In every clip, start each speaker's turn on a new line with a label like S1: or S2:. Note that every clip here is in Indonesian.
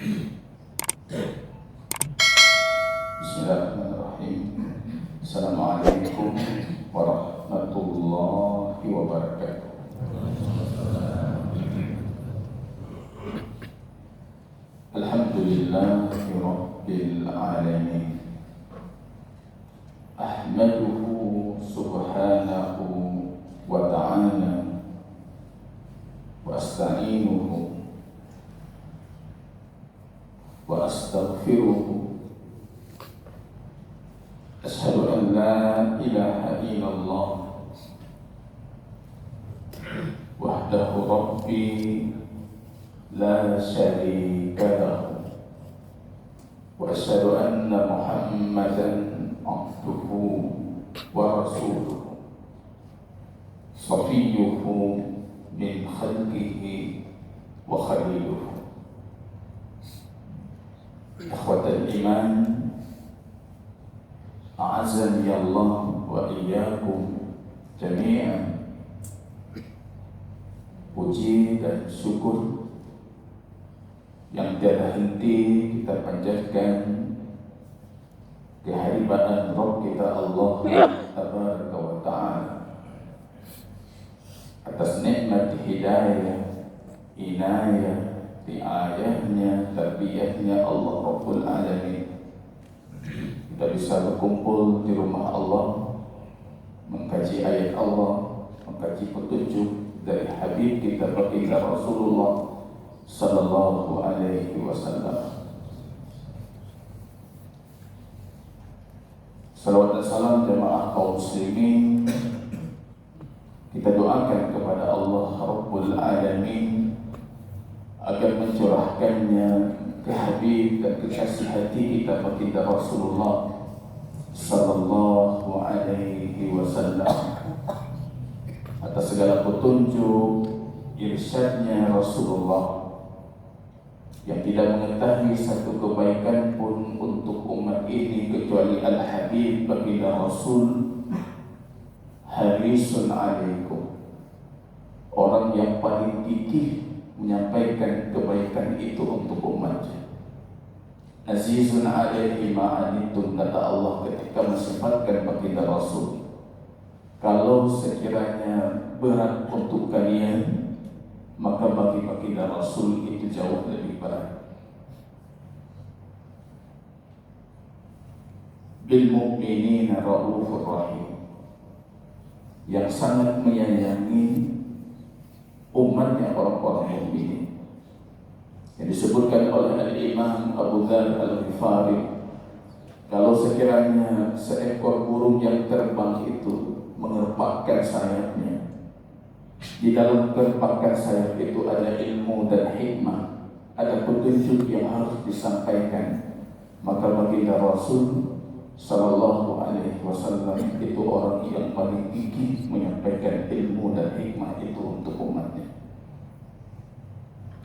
S1: Bismillahirrahmanirrahim. Assalamualaikum warahmatullahi wabarakatuh. Alhamdulillahi rabbil alamin. Ahmaduhu subhanahu wa ta'ala wa asta'inuhu wa astaghfiruhu. Asyhadu an la ilaha illallah wahdahu rabbi la syarika lahu wa asyhadu anna Muhammadan abduhu wa rasuluhu safiyyuhu min khalqihi wa khaliluhu. Ikhwatal iman, a'azzani Allah wa iyyakum jami'an. Puji dan syukur yang tiada henti kita panjatkan kehadiran Rabb kita Allah Tabaraka wa Ta'ala atas nikmat hidayah, inayah, riayahnya, tarbiyahnya Allah Rabbul Alamin. Kita bisa berkumpul di rumah Allah, mengkaji ayat Allah, mengkaji petunjuk dari Habib kita baginda Rasulullah sallallahu alaihi wasallam. Salawat dan salam jamaah kaum muslimin kita doakan kepada Allah Rabbul Alamin agar mencurahkannya ke Habib dan kekasih hati kita baginda Rasulullah sallallahu alaihi wasallam atas segala petunjuk irsyadnya Rasulullah yang tidak mengetahui satu kebaikan pun untuk umat ini kecuali Al-Habib baginda Rasul harisun alaikum, orang yang paling gigih menyampaikan kebaikan itu untuk umatnya. Azizun alaihi ma'anitun, kata Allah ketika mensifatkan baginda Rasul, kalau sekiranya berat untuk kalian, maka bagi baginda Rasul itu jauh lebih berat. Bil mu'minina raufur rahim, yang sangat menyayangi umatnya orang-orang mukmin. Yang disebutkan oleh Al-Imam Abu Dzar Al-Ghifari, kalau sekiranya seekor burung yang terbang itu mengerpakkan sayapnya, di dalam gerpakan sayap itu ada ilmu dan hikmah, ada petunjuk yang harus disampaikan, maka baginda Rasul sallallahu alaihi wasallam itu orang yang paling gigih menyampaikan ilmu dan hikmah itu untuk umatnya.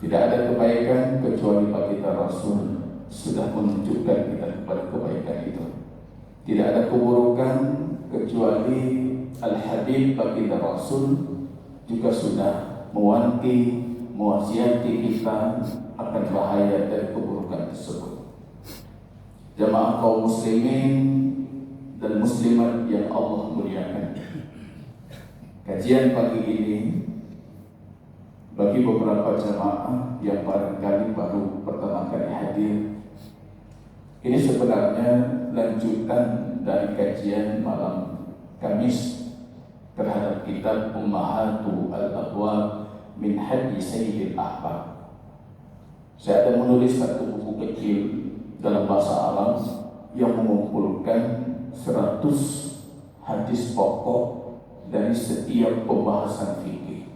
S1: Tidak ada kebaikan kecuali baginda Rasul sudah menunjukkan kita kepada kebaikan itu. Tidak ada keburukan kecuali Al-Habib baginda Rasul juga sudah mewanti, mewasiati kita akan bahaya dari keburukan tersebut. Jamaah kaum muslimin dan muslimat yang Allah muliakan, kajian pagi ini bagi beberapa jamaah yang barangkali baru pertama kali hadir, ini sebenarnya lanjutan dari kajian malam Kamis terhadap kitab Ummahatu Al-Abwab min Hadi Sayyidil Ahbab. Saya ada menulis satu buku kecil dalam bahasa Arab yang mengumpulkan 100 hadis pokok dari setiap pembahasan fikih.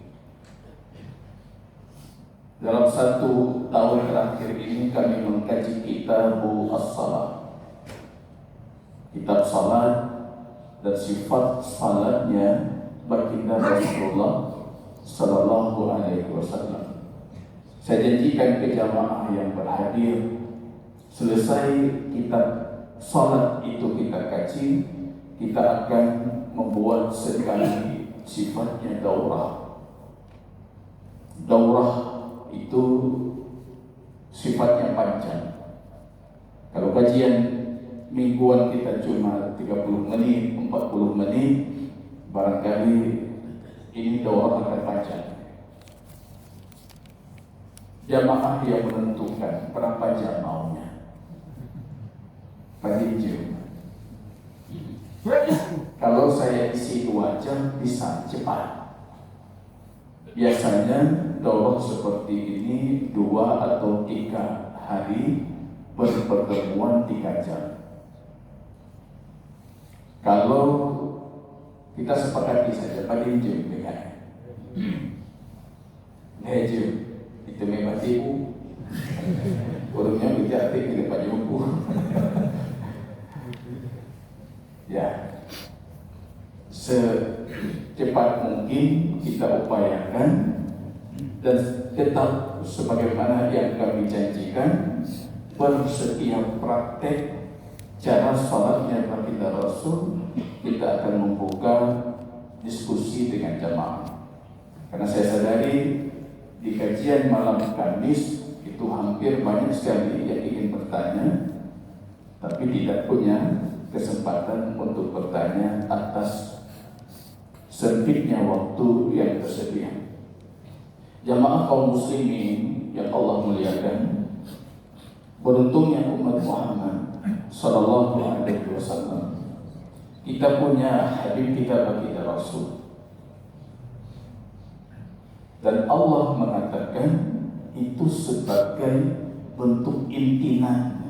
S1: Dalam 1 tahun terakhir ini kami mengkaji kitab As-Salat, kitab salat dan sifat salatnya baginda Rasulullah sallallahu alaihi wasallam. Saya janjikan ke jamaah yang berhadir, selesai kitab salat itu kita kaji, kita akan membuat sekali sifatnya daurah. Daurah itu sifatnya panjang. Kalau kajian mingguan kita cuma 30 menit, 40 menit, barangkali ini daurah akan panjang. Jamaah yang menentukan berapa jam maunya. Pagi jam. Kalau saya isi 2 jam bisa cepat. Biasanya daurah seperti ini 2 atau 3 hari berpertemuan 3 jam. Kalau kita sepakati saja pada jam dengan jam itu memang ibu urutnya berarti di depan ibu. Ya, secepat mungkin kita upayakan dan tetap sebagaimana yang kami janjikan, setiap praktek cara sholatnya baginda Rasul kita akan membuka diskusi dengan jamaah. Karena saya sadari di kajian malam Kamis itu hampir banyak sekali yang ingin bertanya, tapi tidak punya kesempatan untuk bertanya atas sempitnya waktu yang tersedia. Jamaah kaum muslimin yang Allah muliakan, beruntungnya umat Muhammad Sallallahu Alaihi Wasallam, kita punya Habib kita baginda Rasul, dan Allah mengatakan itu sebagai bentuk imtinan.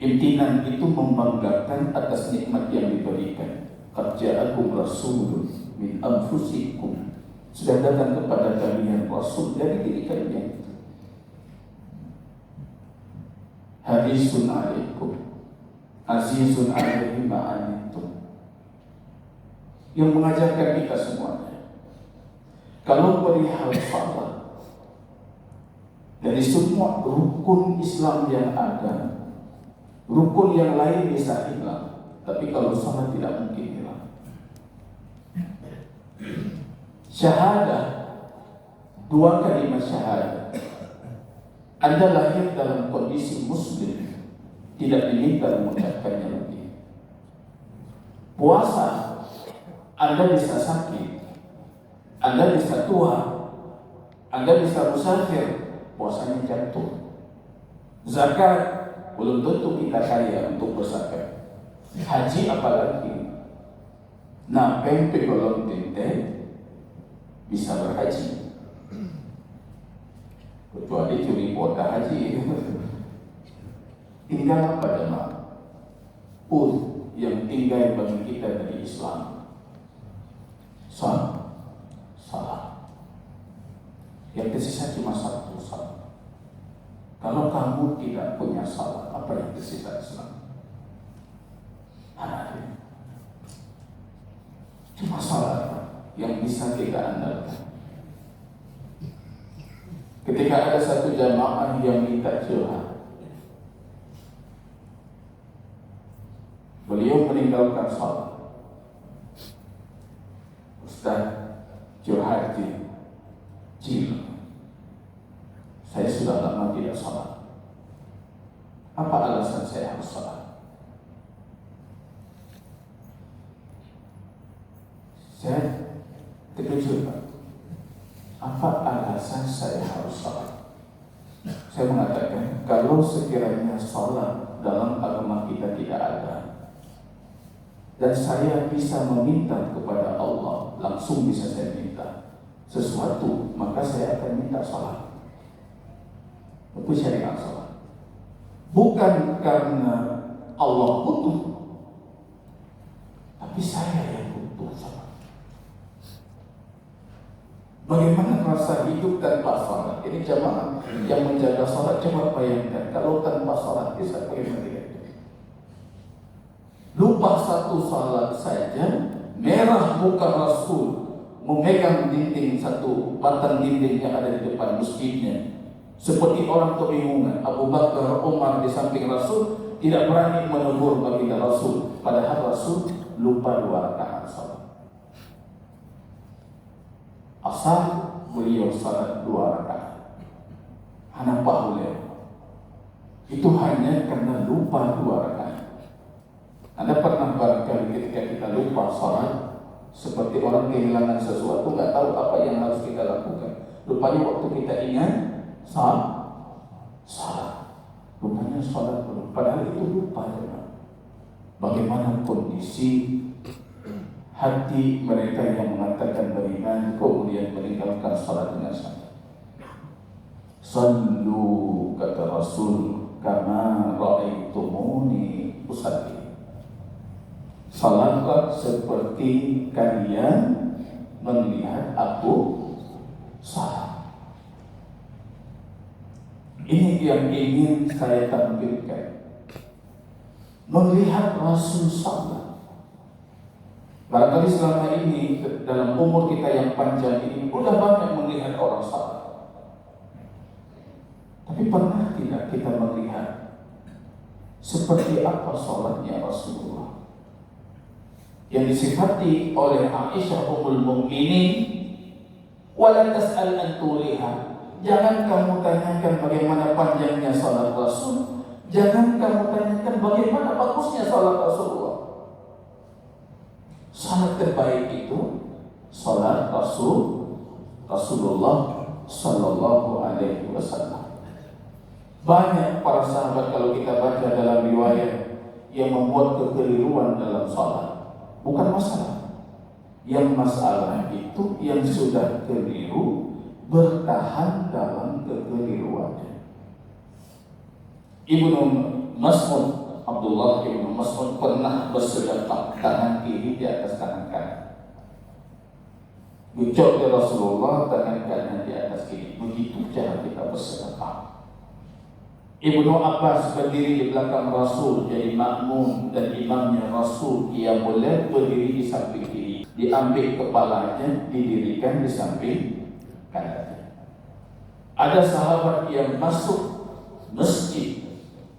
S1: Imtinan itu membanggakan atas nikmat yang diberikan. Qad ja'akum rasulun min anfusikum, sudah datang kepada kalian Rasul dari diri kalian. Harisun alaikum azizun alaihi ma'anitum, yang mengajarkan kita semuanya. Kalau perihal salat, dari semua rukun Islam yang ada, rukun yang lain bisa hilang, tapi kalau salat tidak mungkin hilang. Syahadah, 2 kalimat syahadah, Anda lahir dalam kondisi muslim, tidak diminta mengucapkannya lagi. Puasa, Anda bisa sakit, Anda bisa tua, Anda bisa musafir, puasanya jatuh. Zakat, belum tentu kita kaya untuk berzakat. Haji apalagi. Nah, pempe golong tinte bisa berhaji, kecuali curi kuota haji. Tinggal apa jemaah? Yang tinggal bagi kita dari Islam, salah. Yang tersisa cuma 1 salat. Kalau kamu tidak punya salat, apa yang tersisa Islam? Cuma salat yang bisa kita andalkan. Ketika ada satu jamaah yang minta curhat, beliau meninggalkan salat. Ustaz, curhat saya sudah lama tidak salat. Apa alasan saya harus salat? Saya terkejut, Pak. Apa alasan saya harus salat? Saya mengatakan, kalau sekiranya salat dalam agama kita tidak ada, dan saya bisa meminta kepada Allah, langsung bisa saya minta sesuatu, maka saya akan minta salat. Itu syariat salat. Bukan karena Allah butuh, tapi saya yang butuh salat. Bagaimana rasa hidup tanpa salat? Ini jamaah yang menjaga salat, coba bayangkan kalau tanpa salat bisa bagaimana dia? Lupa 1 salat saja, merah muka Rasul, memegang dinding 1 batang dinding yang ada di depan masjidnya, seperti orang kebingungan. Abu Bakar, Umar di samping Rasul tidak berani menegur baginda Rasul, padahal Rasul lupa 2 rakaat salat. Asal beliau salat 2 rakaat. anak bahulnya. Itu hanya karena lupa 2 rakaat. Anda pernah barangkali ketika kita lupa salat, seperti orang kehilangan sesuatu, nggak tahu apa yang harus kita lakukan. Rupanya waktu kita ingat salat, rupanya salat belum. Padahal itu lupa ya. Bagaimana kondisi hati mereka yang mengatakan beriman kemudian meninggalkan salat dengan salat. Sallu, kata Rasul, kama ra'aitumuni usalli. Salatlah seperti kalian melihat aku salat. Ini yang ingin saya tampilkan. Melihat Rasul salat. Barangkali selama ini dalam umur kita yang panjang ini udah banyak melihat orang salat. Tapi pernah tidak kita melihat seperti apa salatnya Rasulullah yang disifati oleh Aisyah Ummul Mukminin, wala tas'al an tuliha. Jangan kamu tanyakan bagaimana panjangnya salat Rasul, jangan kamu tanyakan bagaimana bagusnya salat Rasulullah. Salat terbaik itu salat Rasulullah sallallahu alaihi wasallam. Banyak para sahabat kalau kita baca dalam riwayat yang membuat kekeliruan dalam salat. Bukan masalah. Yang masalah itu yang sudah keliru bertahan dalam kekeliruannya. Ibnu Mas'ud, Abdullah Ibnu Mas'ud pernah bersedekah tangan kiri di atas tangan kanan. Ucap dari Rasulullah tangan kanan di atas kiri. Begitu cara kita bersedekah. Ibnu Abbas berdiri di belakang Rasul jadi makmum dan imamnya Rasul. Ia boleh berdiri di samping kiri, diambil kepalanya didirikan di samping kanan. Ada sahabat yang masuk masjid,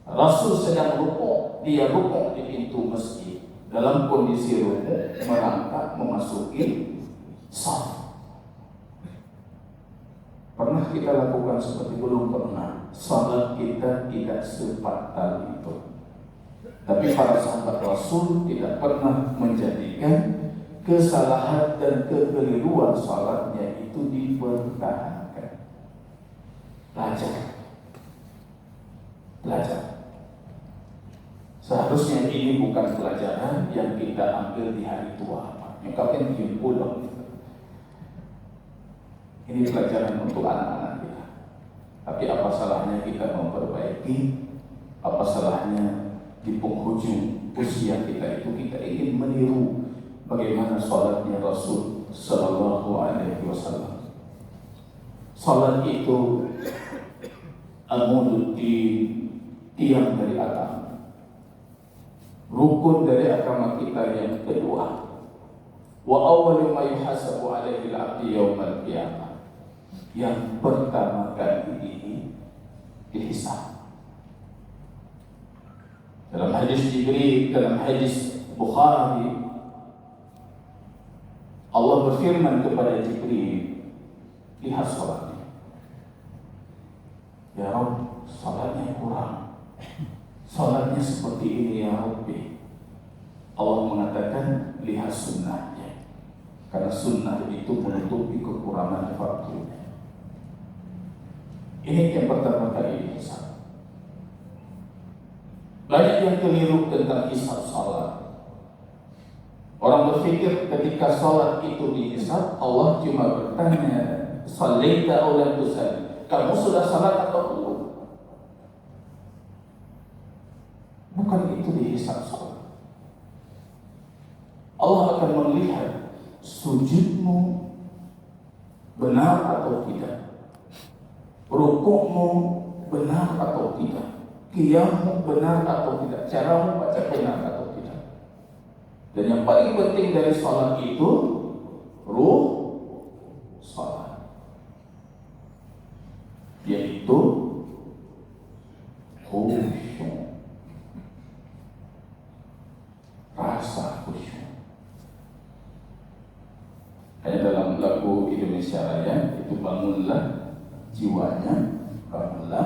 S1: Rasul sedang rukuk, dia rukuk di pintu masjid dalam kondisi rukuk merangkak memasuki shaf. Pernah kita lakukan seperti belum pernah. Salat kita tidak sefatal itu. Tapi para sahabat Rasul tidak pernah menjadikan kesalahan dan kekeliruan salatnya itu dipertahankan. Belajar. Seharusnya ini bukan pelajaran yang kita ambil di hari tua. Nyokapnya bikin pulang. Ini pelajaran untuk anak-anak kita. Tapi apa salahnya kita memperbaiki? Apa salahnya di penghujung usia kita itu kita ingin meniru bagaimana salatnya Rasul sallallahu alaihi wasallam. Salat itu amududdin, tiang dari agama, rukun dari agama kita yang kedua. Wa awwalu ma yuhasabu alaihi al-'abdu yaumal qiyamah. Yang pertama kali ini dihisab. Dalam hadis Jibril, dalam hadis Bukhari, Allah berfirman kepada Jibril, lihat salatnya. Ya Rabb, salatnya kurang. Salatnya seperti ini ya Rabbi. Allah mengatakan, lihat sunnahnya. Karena sunnah itu menutupi kekurangan fardunya. Ini yang pertama kali dihisab. Banyak yang keliru tentang hisab salat. Orang berpikir ketika salat itu dihisab, Allah cuma bertanya, "Shallaita aw lam tusalli?" Kamu sudah salat atau belum? Bukan itu dihisab salat. Allah akan melihat sujudmu benar atau tidak. Rukukmu benar atau tidak, qiyammu benar atau tidak, caramu baca benar atau tidak. Dan yang paling penting dari salat itu ruh salat, yaitu khusyuk, rasa khusyuk. Hanya dalam lagu Indonesia Raya itu bangunlah jiwanya, bangunlah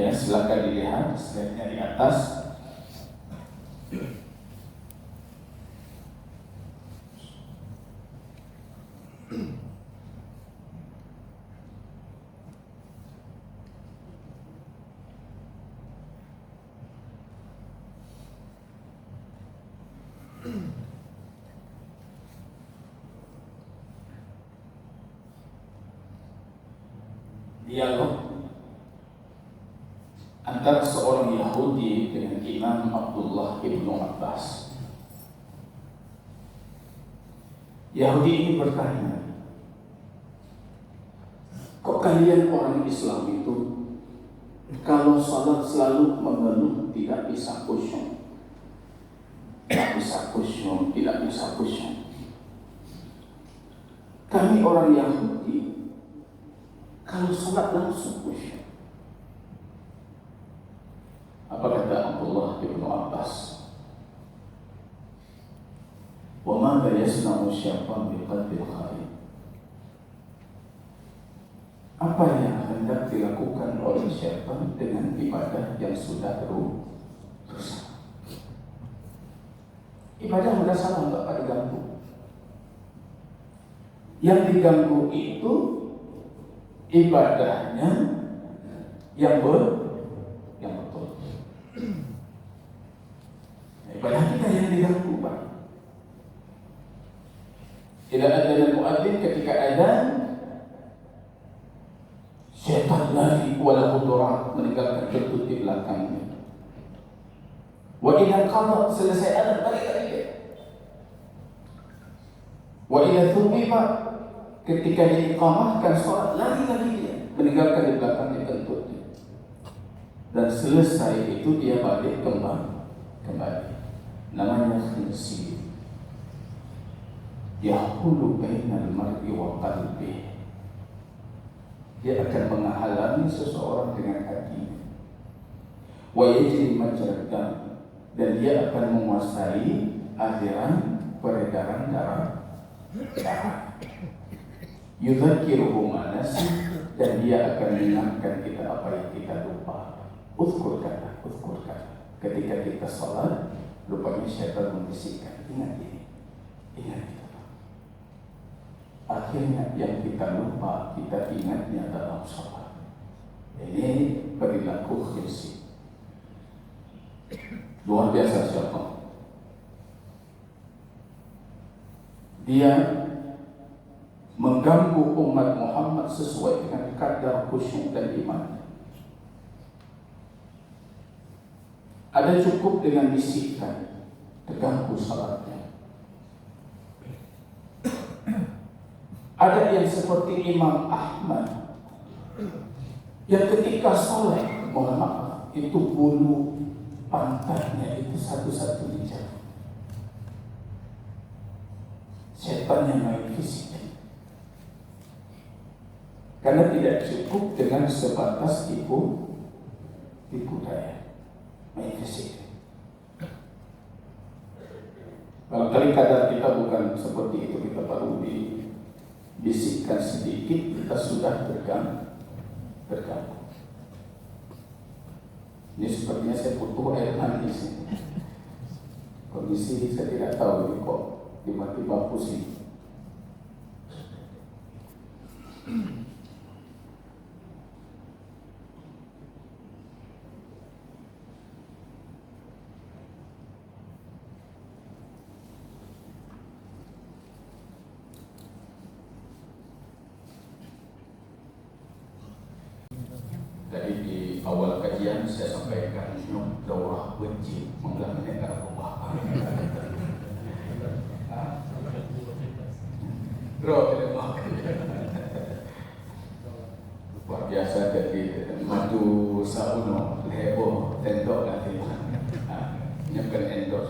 S1: Ya, silakan dilihat slide-nya di atas. Dialog antara seorang Yahudi dengan Imam Abdullah ibnu Abbas. Yahudi ini bertanya, kok kalian orang Islam itu kalau salat selalu mengeluh, tidak bisa khusyuk, tidak bisa khusyuk, tidak bisa khusyuk. Kami orang Yahudi kalau salat langsung khusyuk. Apa kata Abdullah ibnu Abbas? Wa ma yasna'u syaitan biqalbil khair. Apa yang hendak dilakukan oleh syaitan dengan ibadah yang sudah rusak? Ibadah sudah salah, enggak diganggu. Yang diganggu itu ibadahnya yang betul. Ibadah kita yang diganggu, Pak. Tidak ada muadzin ketika adzan, syaitan lari wala hudura, meninggalkan kentut di belakangnya. Wa idza qada, selesai adzan balik lagi. Wa idza thumiba, ketika diiqamahkan salat lari lagi dia, meninggalkan di belakangnya kentutnya. Dan selesai itu dia balik kembali. Namanya khinsir. Yahulu bainal mar'i wa qalbi. Dia akan menghalangi seseorang dengan hatinya. Wa yajri majrad dam, dan dia akan menguasai aliran peredaran darah. Yudzakiruhu ma nasi, dan dia akan mengingatkan kita apa yang kita lupa. Uzkur kata. Ketika kita salat, rupanya syaitan membisikkan, ingat ini, ingat itu. Akhirnya yang kita lupa, kita ingatnya dalam salat. Ini perilaku khinsir. Luar biasa syaitan. Dia mengganggu umat Muhammad sesuai dengan kadar khusyuk dan iman. Ada cukup dengan bisikan, terganggu salatnya. Ada yang seperti Imam Ahmad, yang ketika salat, mohon maaf, itu bulu pantatnya itu satu-satu dijatuh. Setan yang main fisik. Karena tidak cukup dengan sebatas tipu daya. Main fisik. Barangkali kadar kita bukan seperti itu, kita baru dibisikkan sedikit, kita sudah terganggu. Ini sepertinya saya butuh air manis. Kondisi saya tidak tahu ini kok tiba-tiba pusing. Tadi di awal kajian saya sampaikan daurah benci mengulang negara rumah. Luar biasa, jadi maju sauno heboh tendok nanti nyamper endorse.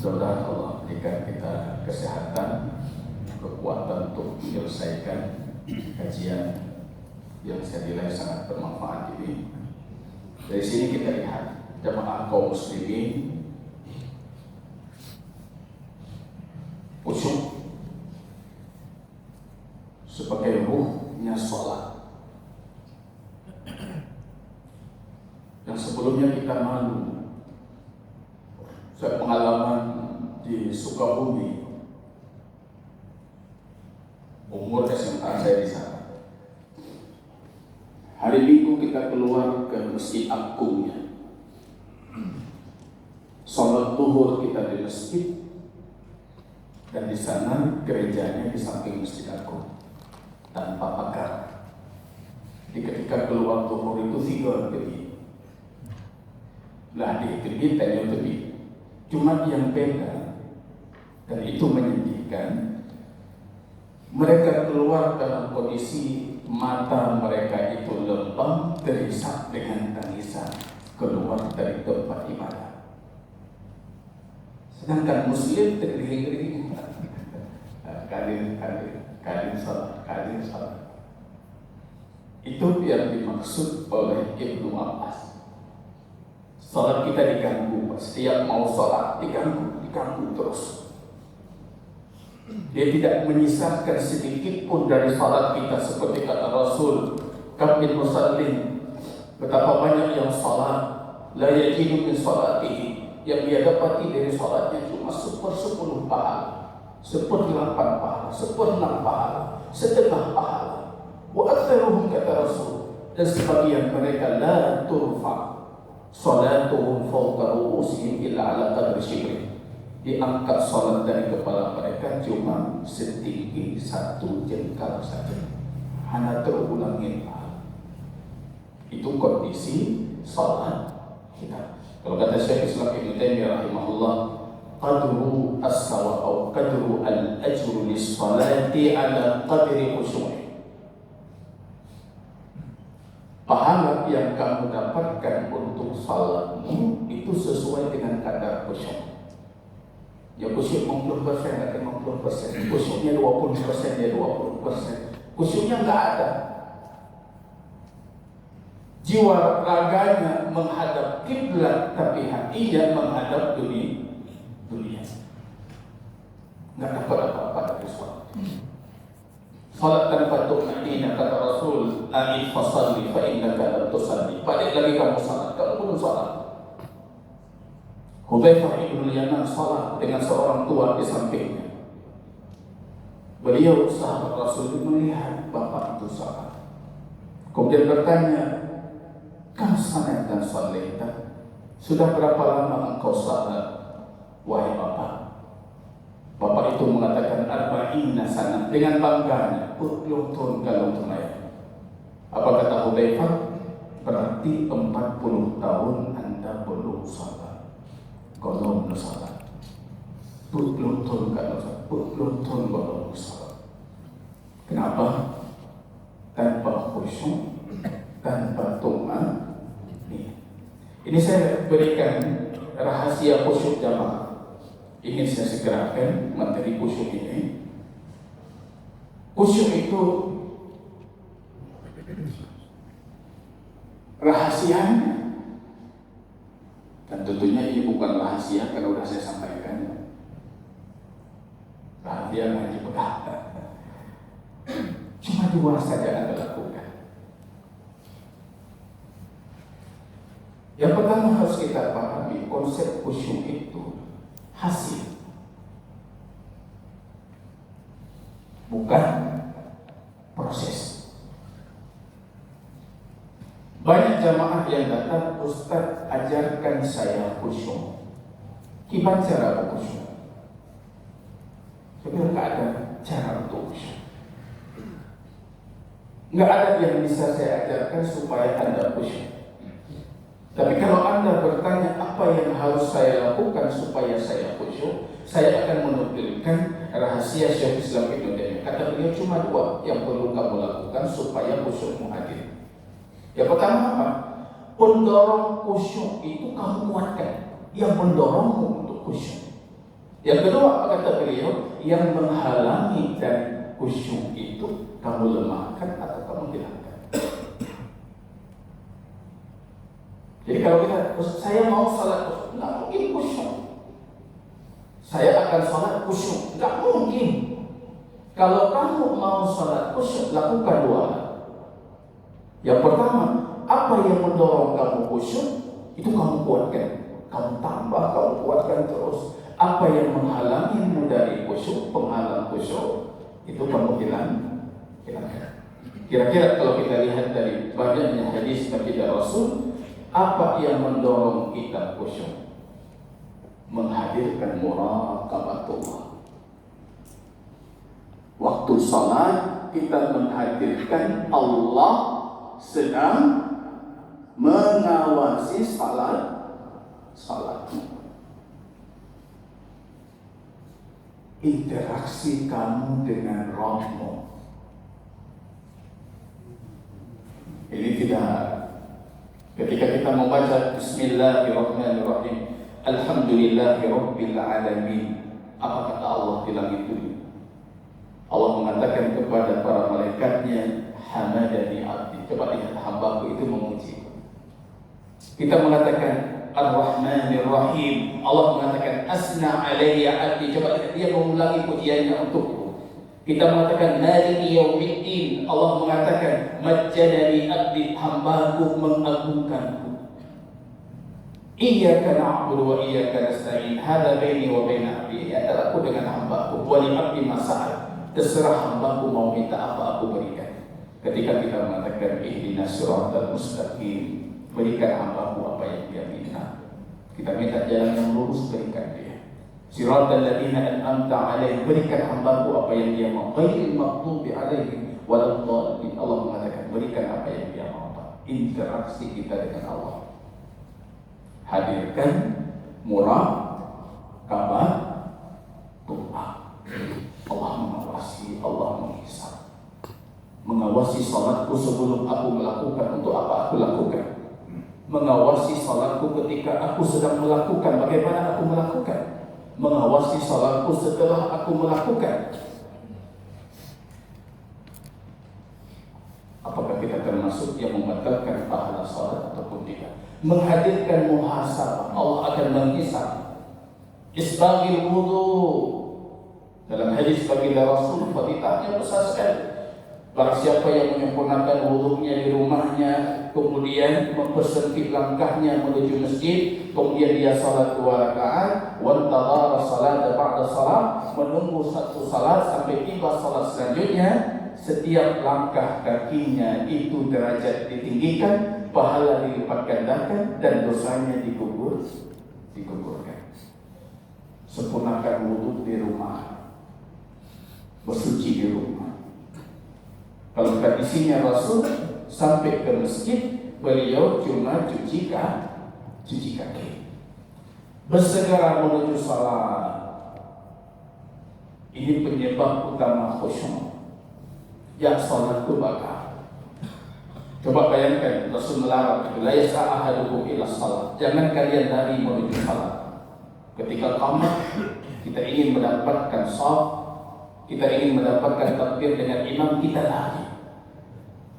S1: Mudah-mudahan Allah berikan kita kesehatan, kekuatan untuk menyelesaikan kajian yang saya nilai sangat bermanfaat ini. Dari sini kita lihat jamaah kaum muslimin khusyuk sebagai ruhnya sholat. sebetulnya kita malu. Saya pengalaman di Sukabumi, umur SMA saya di sana. Hari Minggu kita keluar ke Masjid Agungnya. Sholat zuhur kita di masjid, dan di sana gerejanya di samping Masjid Agung tanpa pagar. Jadi ketika keluar zuhur itu 3 pergi. Lah di pergi tanya pergi. Cuma yang beda, dan itu menyedihkan, mereka keluar dalam kondisi mata mereka itu lembam, terisak dengan tangisan keluar dari tempat ibadah. Sedangkan Muslim tergering-gering, kadin salat. Itu yang dimaksud oleh Ibnu Abbas. Salat kita diganggu, setiap mau salat diganggu terus. Dia tidak menyisakan sedikit pun dari salat kita, seperti kata Rasul, kam min musallin, betapa banyak yang salat, la yajidu min salatihi, yang dia dapati dari salatnya cuma 1/10 pahala, 1/8 pahala, 1/6 pahala, setengah pahala. Wa aktsaruhum, kata Rasul, dan sebagian mereka la turfa salatuhum fawqa ru'usihim illa ala qadri shibrin, diangkat salat dari kepala mereka cuma setinggi 1 jengkal saja, hanya terulangi. Itu kondisi salat kita. Kalau kata Syekh Islam Ibnu Taimiyah rahimahullah, qadru as-sawa atau qadru al-ajru lis-salati ala qadri khusyu'i. Pahala yang kamu dapatkan untuk salatmu itu sesuai dengan kadar khusyuk. Ya khusyuk 50% atau 50%, khusyuknya 20%, ya 20%. Khusyuknya enggak ada. Jiwa raganya menghadap kiblat, tapi hatinya menghadap dunia. Enggak dapat apa-apa dari salat. Salat tanpa tu'minah, kata Rasul, a'id fasalli fa innaka lam tusalli. Balik lagi kamu salat, kamu belum salat. Hudzaifah bin Yaman salat dengan seorang tua di sampingnya. Beliau sahabat Rasul melihat bapak itu salat. Kemudian bertanya, "Kam sanatan sallaita?" Sudah berapa lama engkau salat, wahai bapak? Bapak itu mengatakan 40 sana dengan bangganya, 40 tahun kalau tunai. Apa kata Hudzaifah? Berarti 40 tahun Anda belum salat. Belum salat. 40 tahun kalau salat, 40 tahun belum salat. Kenapa? Tanpa khusyuk, tanpa tu'minah. Ini saya berikan rahasia khusyuk jamaah. Ingin saya segerakan materi khusyuk ini. Khusyuk itu rahasianya, dan tentunya ini bukan rahasia karena sudah saya sampaikan. Rahasia hanya berat. Cuma 2 saja Anda lakukan. Yang pertama harus kita pahami, konsep khusyuk itu hasil, bukan proses. Banyak jamaah yang datang, "Ustaz, ajarkan saya khusyuk." Gimana cara khusyuk? Sebenarnya nggak ada cara untuk khusyuk. Nggak ada yang bisa saya ajarkan supaya Anda khusyuk. Tapi kalau Anda bertanya apa yang harus saya lakukan supaya saya khusyuk, saya akan menukilkan rahasia Syekh Islam Ibnu Taimiyah. Kata beliau cuma 2 yang perlu kamu lakukan supaya khusyukmu hadir. Yang pertama apa? Pendorong khusyuk itu kamu kuatkan, yang mendorongmu untuk khusyuk. Yang kedua apa kata beliau? Yang menghalangi dari khusyuk itu kamu lemahkan atau kamu hilangkan. Jadi kalau saya mau salat khusyuk, nggak mungkin khusyuk. Saya akan salat khusyuk, nggak mungkin. Kalau kamu mau salat khusyuk, lakukan 2 hal. Yang pertama, apa yang mendorong kamu khusyuk? itu kamu kuatkan, kamu tambah, kamu kuatkan terus. Apa yang menghalangimu dari khusyuk, penghalang khusyuk, itu kamu hilangkan. Kira-kira kalau kita lihat dari banyaknya hadis baginda Rasul, apa yang mendorong kita khusyuk? Menghadirkan muraqabatullah. Waktu salat kita menghadirkan Allah sedang mengawasi salat. Interaksi kamu dengan Rabbmu. Ini tidak. Ketika kita membaca Bismillahirrahmanirrahim, Alhamdulillahirabbil alamin. Apa kata Allah di langit dunia? Allah mengatakan kepada para malaikatnya, Hamadani abdi. Coba lihat hambaku itu memuji. Kita mengatakan Ar-Rahmanir Rahim. Allah mengatakan Asna alayya abdi. Coba lihat dia mengulangi pujiannya untukku. Kita mengatakan Maliki yaumiddin. Allah mengatakan Majjadani abdi, hambaku mengagungkanku. Iyyaka na'budu wa iyyaka nasta'in. Hadza baini wa baina abdi. Antara aku dengan hambaku. Wa li abdi ma sa'al. Terserah hambaku mau minta apa aku berikan. Ketika kita mengatakan ihdinas siratal mustaqim, berikan hambaku apa yang dia minta. Kita minta jalan yang lurus, berikan dia. Siratal ladzina an'amta 'alaihim, berikan hambaku apa yang dia mau. Ghairil maghdubi 'alaihim waladdallin. Allah mengatakan berikan apa yang dia mau. Interaksi kita dengan Allah. Hadirkan muraqabah Tuhan. Allah mengawasi, Allah menghisab. Mengawasi salatku sebelum aku melakukan, untuk apa aku lakukan. Mengawasi salatku ketika aku sedang melakukan, bagaimana aku melakukan. Mengawasi salatku setelah aku melakukan. Apakah kita termasuk yang membatalkan pahala salat ataupun tidak? Menghadirkan muhasabah, Allah akan menghisab. Isbagil wudu. Dalam hadis baginda Rasul, fadilahnya besar sekali. Barang siapa yang menyempurnakan wudunya di rumahnya, kemudian mempersempit langkahnya menuju masjid, kemudian dia salat 2 rakaat, wantadhara salat ba'da salat, menunggu satu salat sampai tiba salat selanjutnya, setiap langkah kakinya itu derajat ditinggikan, pahala dilipat gandakan, dan dosanya digugurkan. Sempurnakan wudu di rumah, bersuci di rumah. Kalau tradisinya Rasul sampai ke masjid, beliau cuma cuci kaki. Bersegera menuju salat. Ini penyebab utama khusyuk. Yang salat itu bakal. Coba bayangkan Rasul melarang, la yas'a ahadukum ila salat. Jangan kalian lari menuju salat. Ketika qamat, kita ingin mendapatkan shaf, kita ingin mendapatkan takbir dengan imam, kita lari.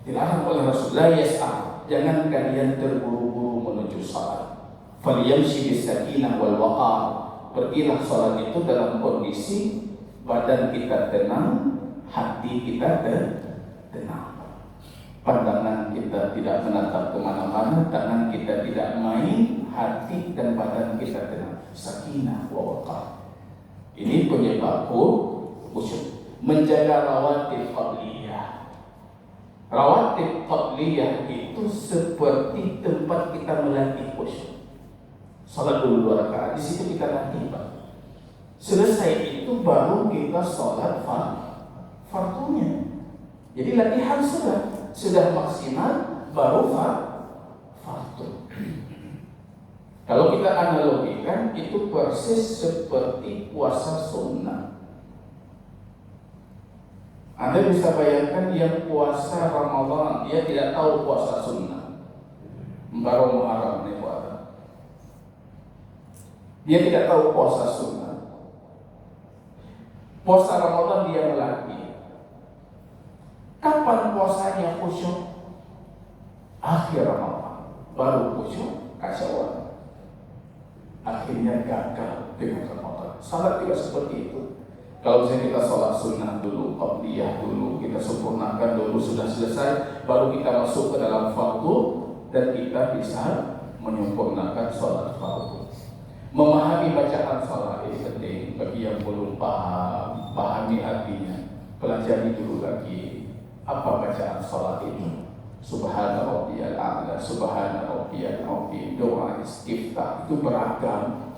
S1: Dilarang oleh Rasulullah, yas'a, jangan kalian terburu-buru menuju salat. Falyamshi bisakinah wal waqar. Pergilah salat itu dalam kondisi badan kita tenang, hati kita tenang. Pandangan kita tidak menatap kemana-mana, tangan kita tidak main, hati dan badan kita tenang. Sakinah wa waqar. Ini penyebab khusyuk. Menjaga rawatib qabliyah. Rawatib qabliyah itu seperti tempat kita melatih khusyuk. Salat dulu 2 rakaat, di situ kita latih, Pak. Selesai itu baru kita salat fardunya. Jadi latihan sudah maksimal, baru fardu. Kalau kita analogikan, itu persis seperti puasa sunnah. Anda bisa bayangkan yang puasa Ramadan, dia tidak tahu puasa sunnah. Baru Muharram ini puasa. Dia tidak tahu puasa sunnah. Puasa Ramadan dia melatih. Kapan puasanya khusyuk? Akhir Ramadan, baru khusyuk Syawal. Akhirnya gagal dengan Ramadan. Salat juga seperti itu. Kalau misalnya kita sholat sunnah dulu, qabliyah dulu, kita sempurnakan dulu, sudah selesai, baru kita masuk ke dalam fardu dan kita bisa menyempurnakan sholat fardu. Memahami bacaan sholat ini penting bagi yang belum paham, pahami artinya, pelajari dulu lagi apa bacaan sholat itu. Subhana rabbiyal a'la, subhana rabbiyal azim, doa istiftah itu beragam.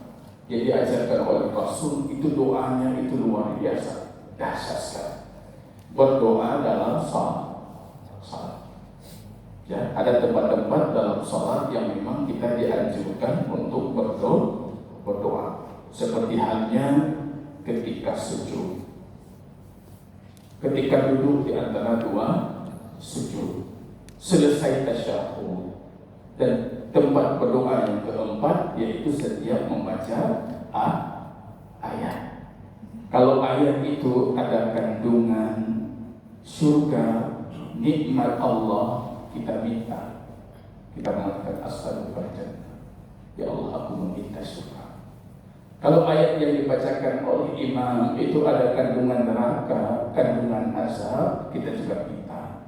S1: Jadi ajarkan oleh Rasul itu doanya itu luar biasa, dahsyat sekali. Berdoa dalam sholat. Ya, ada tempat-tempat dalam sholat yang memang kita dianjurkan untuk berdoa. Seperti halnya ketika sujud, ketika duduk di antara dua sujud, selesai tasyahud, dan tempat berdoa yang keempat yaitu setiap membaca ayat. Kalau ayat itu ada kandungan surga, nikmat Allah, kita minta, kita mengatakan as'alukal jannah, ya Allah aku meminta surga. Kalau ayat yang dibacakan oleh imam itu ada kandungan neraka, kandungan azab, kita juga minta,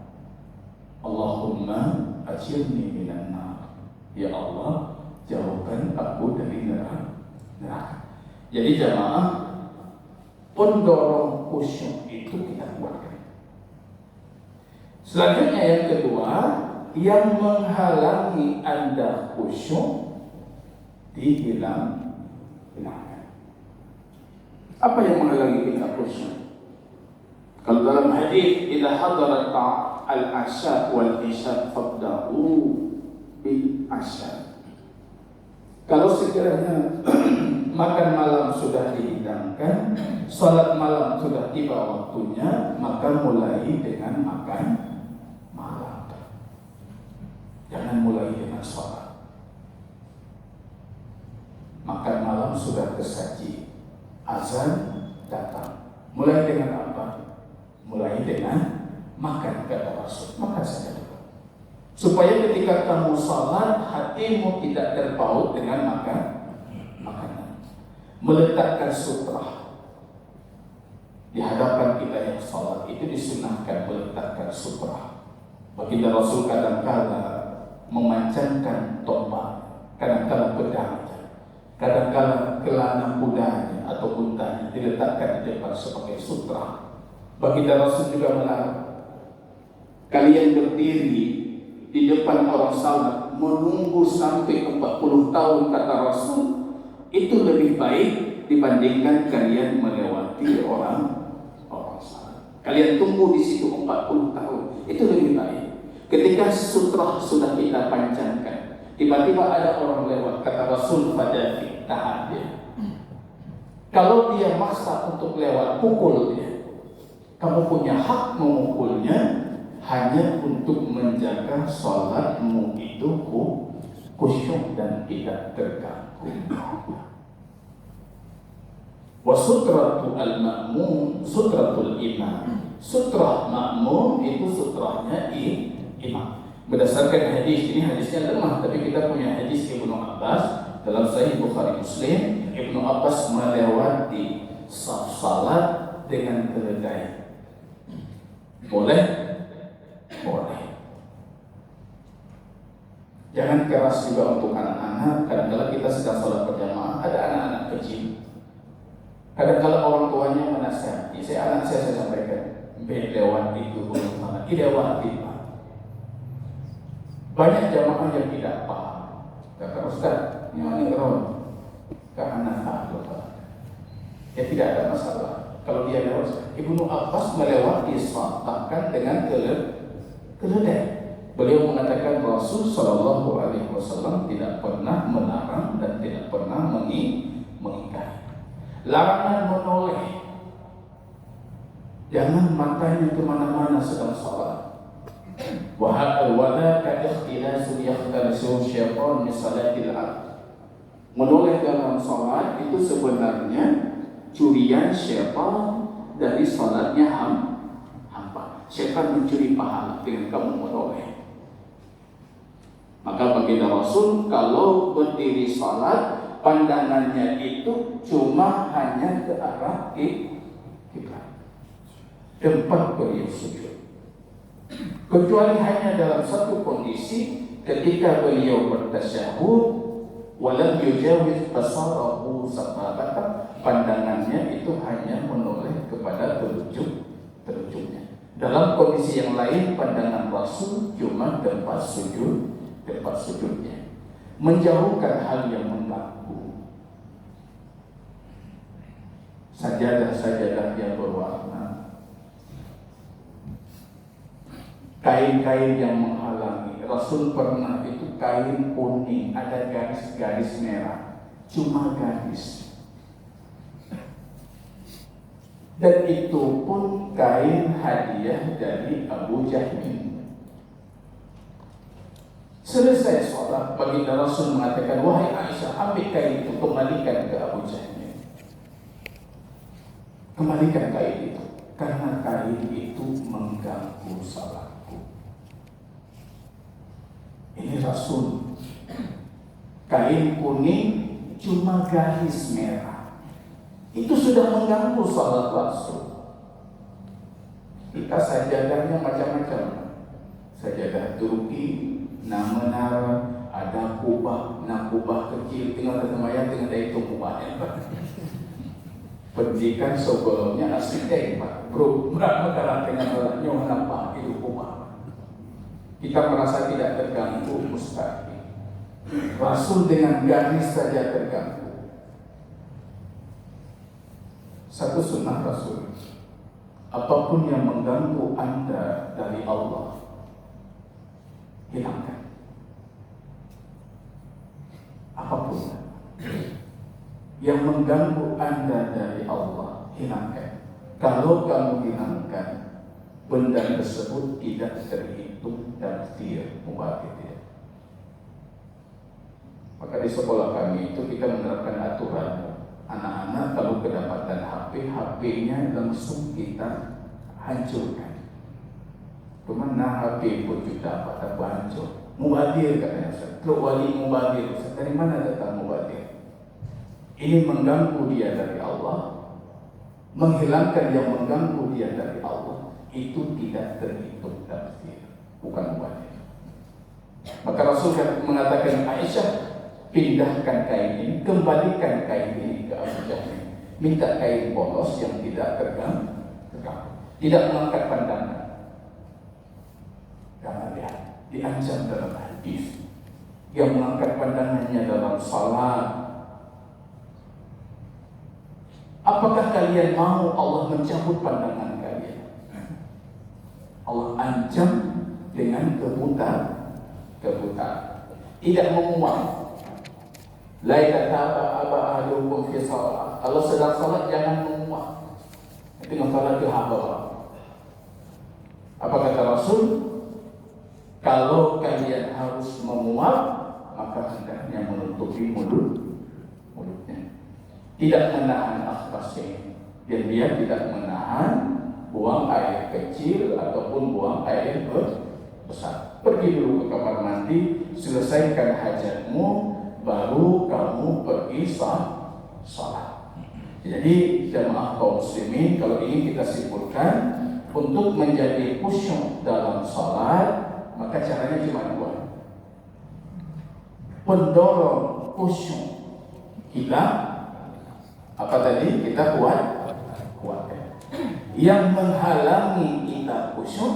S1: Allahumma ajirni minan nar, ya Allah jauhkan aku dari neraka. Jadi jamaah, pendorong khusyuk itu kita kuatkan. Selanjutnya yang kedua, yang menghalangi Anda khusyuk dihilangkan. Apa yang menghalangi kita khusyuk? Kalau dalam hadis, idza hadarat al-asya wal isya fabda'u bil asya. Kalau sekiranya makan malam sudah dihidangkan, salat malam sudah tiba waktunya, maka mulai dengan makan malam. Jangan mulai dengan salat. Makan malam sudah tersaji, azan datang. Mulai dengan apa? Mulai dengan makan, kata Rasul. Makan saja dulu, supaya ketika kamu salat, hatimu tidak terpaut dengan makanan. Meletakkan sutra di hadapan kita yang salat itu disunahkan meletakkan sutra. Baginda Rasul kadang-kala memanjangkan tombak, kadang-kala pedangnya, kadang-kala kelana kudanya atau untanya diletakkan di depan sebagai sutra. Baginda Rasul juga melarang kalian berdiri di depan orang salat menunggu sampai 40 tahun, kata Rasul, itu lebih baik dibandingkan kalian melewati orang salat. Kalian tunggu di situ 40 tahun, itu lebih baik. Ketika sutra sudah kita panjangkan, tiba-tiba ada orang lewat, kata Rasul, fadafi, tahan dia. Kalau dia maksa untuk lewat, pukul dia. Kamu punya hak memukulnya, hanya untuk menjaga salatmu itu khusyuk dan tidak terganggu. Wa sutratu al-ma'mum sutratul imam. Sutrah makmum itu sutrahnya imam. Berdasarkan hadis ini, hadisnya lemah, tapi kita punya hadis Ibnu Abbas dalam Sahih Bukhari Muslim. Ibnu Abbas melewati salat dengan keledai. Boleh? Boleh. Jangan keras juga untuk anak-anak. Kadang-kadang kita sedang sholat berjamaah, ada anak-anak kecil. Kadang-kadang orang tuanya menasihati, anak saya sampaikan, lewat itu mana? Dilewati, Pak. Banyak jamaah yang tidak paham. Kata Ustaz, ini keron ke anak Pak. Ya tidak ada masalah. Kalau dia lewat, Ibnu Abbas melewati bahkan dengan keledai. Beliau mengatakan Rasul Shallallahu Alaihi Wasallam tidak pernah melarang dan tidak pernah mengingkari. Larangan menoleh. Jangan matanya kemana-mana sedang salat. Wahada kaikhtilasu yakhtalisu syaitan min salatil abd. Menoleh dalam salat itu sebenarnya curian syaitan dari salatnya hamba. Syaitan mencuri pahala dengan kamu menoleh. Maka baginda Rasul kalau berdiri salat, pandangannya itu cuma hanya ke arah kiblat, tempat beliau sujud. Kecuali hanya dalam satu kondisi, ketika beliau bertasyahud, walam yujawiz basarahu sababata, pandangannya itu hanya menoleh kepada telunjuknya. Dalam kondisi yang lain, pandangan Rasul cuma tempat sujudnya, menjauhkan hal yang mengganggu. Sajadah-sajadah yang berwarna, kain-kain yang menghalangi. Rasul pernah itu kain kuning, ada garis-garis merah, cuma garis. Dan itu pun kain hadiah dari Abu Jahmin. Selesai sholat, baginda Rasul mengatakan, wahai Aisyah, ambil kain itu, kembalikan ke Abu Jahmin. Kembalikan kain itu, karena kain itu mengganggu salatku. Ini Rasul. Kain kuning cuma garis merah, itu sudah mengganggu salat Rasul. Kita sajadahnya macam-macam. Sajadah Turki, menara, ada kubah, kubah kecil, tinggal tersemayang, tinggal ada itu kubahnya. Pendidikan sebelumnya arsitek, Pak. Bro, berapa dengan orangnya kenapa itu kubah? Kita merasa tidak terganggu, mustahil. Rasul dengan garis saja terganggu. Satu sunnah Rasul, apapun yang mengganggu Anda dari Allah, hilangkan. Apapun yang mengganggu Anda dari Allah, hilangkan. Kalau kamu hilangkan, benda tersebut tidak terhitung tafsir mubadir. Maka di sekolah kami itu kita menerapkan aturan, anak-anak kalau kedapatan HP-nya langsung kita hancurkan. Kemana HP pun kita dapat hancur. Mubadir katanya, Truk wali mubadir. Dari mana datang mubadir? Ini mengganggu dia dari Allah, menghilangkan yang mengganggu dia dari Allah. Itu tidak terhitung tafsir, bukan mubadir. Maka Rasul mengatakan, Aisyah, pindahkan kain ini, kembalikan kain ini ke Abu Jahmin. Minta kain polos yang tidak terganggu, tidak mengangkat pandangan. Karena dia diancam dalam hadis, yang mengangkat pandangannya dalam salat. Apakah kalian mau Allah mencabut pandangan kalian? Allah ancam dengan kebutaan, tidak memuat. La tataba abadukum fi shalah. Kalau sedang salat jangan menguap. Tengok salat itu hamba. Apa kata Rasul? Kalau kalian harus menguap, maka hendaknya menutupi mulutnya. Tidak menahan nafasnya. Dan dia tidak menahan buang air kecil ataupun buang air besar. Pergi dulu ke kamar mandi, selesaikan hajatmu, baru kamu pergi salat. Jadi jemaah kaum muslimin, kalau ini kita simpulkan, untuk menjadi khusyuk dalam salat, maka caranya cuma dua. Pendorong khusyuk kita apa tadi? Kita kuatkan. Yang menghalangi kita khusyuk,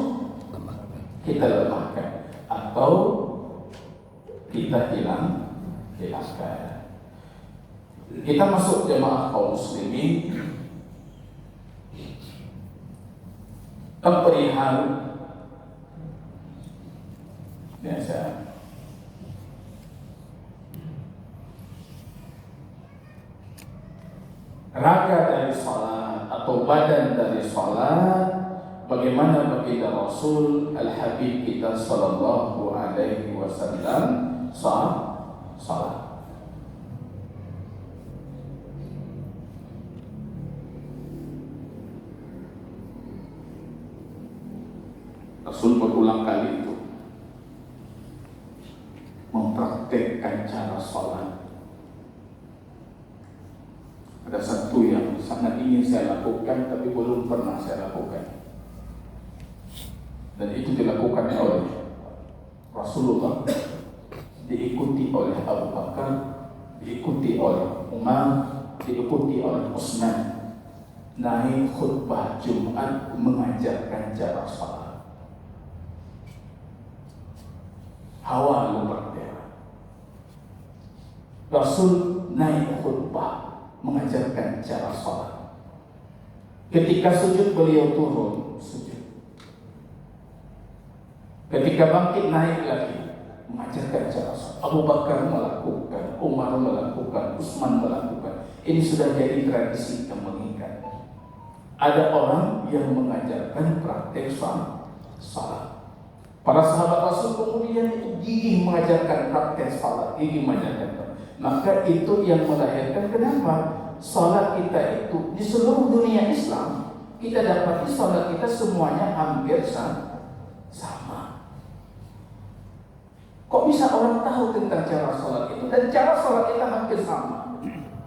S1: kita lemahkan atau kita hilangkan. Kita masuk jemaah kaum muslimin perihal biasa raga dari salat atau badan dari salat. Bagaimana baginda Rasul Al-Habib kita sallallahu alaihi wasallam salat. Rasul berulang kali itu mempraktekkan cara salat. Ada satu yang sangat ingin saya lakukan tapi belum pernah saya lakukan, dan itu dilakukan oleh Rasulullah diikuti oleh Abu Bakar, diikuti oleh Umar, diikuti oleh Utsman, naik khutbah Jumat mengajarkan cara salat. Hawa luar Rasul naik khutbah mengajarkan cara salat. Ketika sujud beliau turun sujud. Ketika bangkit naik lagi mengajarkan cara salat. Abu Bakar melakukan, Umar melakukan, Utsman melakukan. Ini sudah jadi tradisi yang mengikat. Ada orang yang mengajarkan praktek salat. Para sahabat Rasul kemudian itu gigih mengajarkan praktek salat, gigih mengajarkan. Maka itu yang melahirkan kenapa salat kita itu di seluruh dunia Islam kita dapati salat kita semuanya hampir sama. Kok bisa orang tahu tentang cara salat itu dan cara salat kita hampir sama?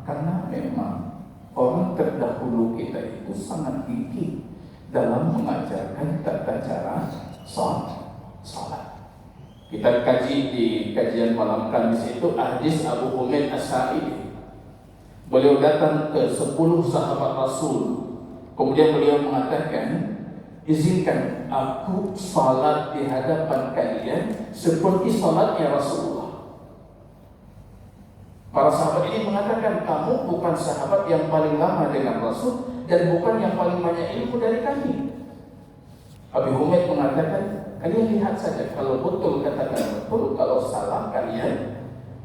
S1: Karena memang orang terdahulu kita itu sangat gigih dalam mengajarkan tata cara salat. Kita kaji di kajian malam Kamis itu hadis Abu Humaid As-Sa'idi. Beliau datang ke 10 sahabat Rasul. Kemudian beliau mengatakan, izinkan aku salat di hadapan kalian seperti salatnya Rasulullah. Para sahabat ini mengatakan, kamu bukan sahabat yang paling lama dengan Rasul dan bukan yang paling banyak ilmu dari kami. Abu Humaid mengatakan, kalian lihat saja, kalau betul katakan betul, kalau salah kalian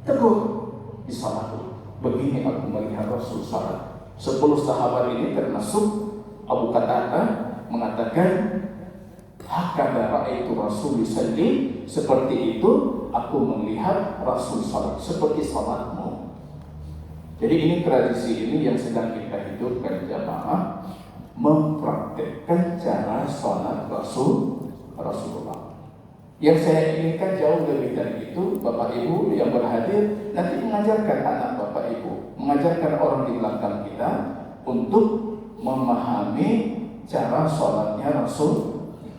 S1: tegur di salat. Begini aku melihat Rasul salat. 10 sahabat ini termasuk Abu Qatadah mengatakan, hakada ra'aitu Rasul yusalli, seperti itu aku melihat Rasul salat seperti salatmu. Jadi ini tradisi ini yang sedang kita hidupkan jamaah, mempraktekkan cara salat Rasulullah. Yang saya inginkan jauh lebih dari itu, Bapak Ibu yang berhadir nanti mengajarkan anak Bapak Ibu, mengajarkan orang di belakang kita untuk memahami cara sholatnya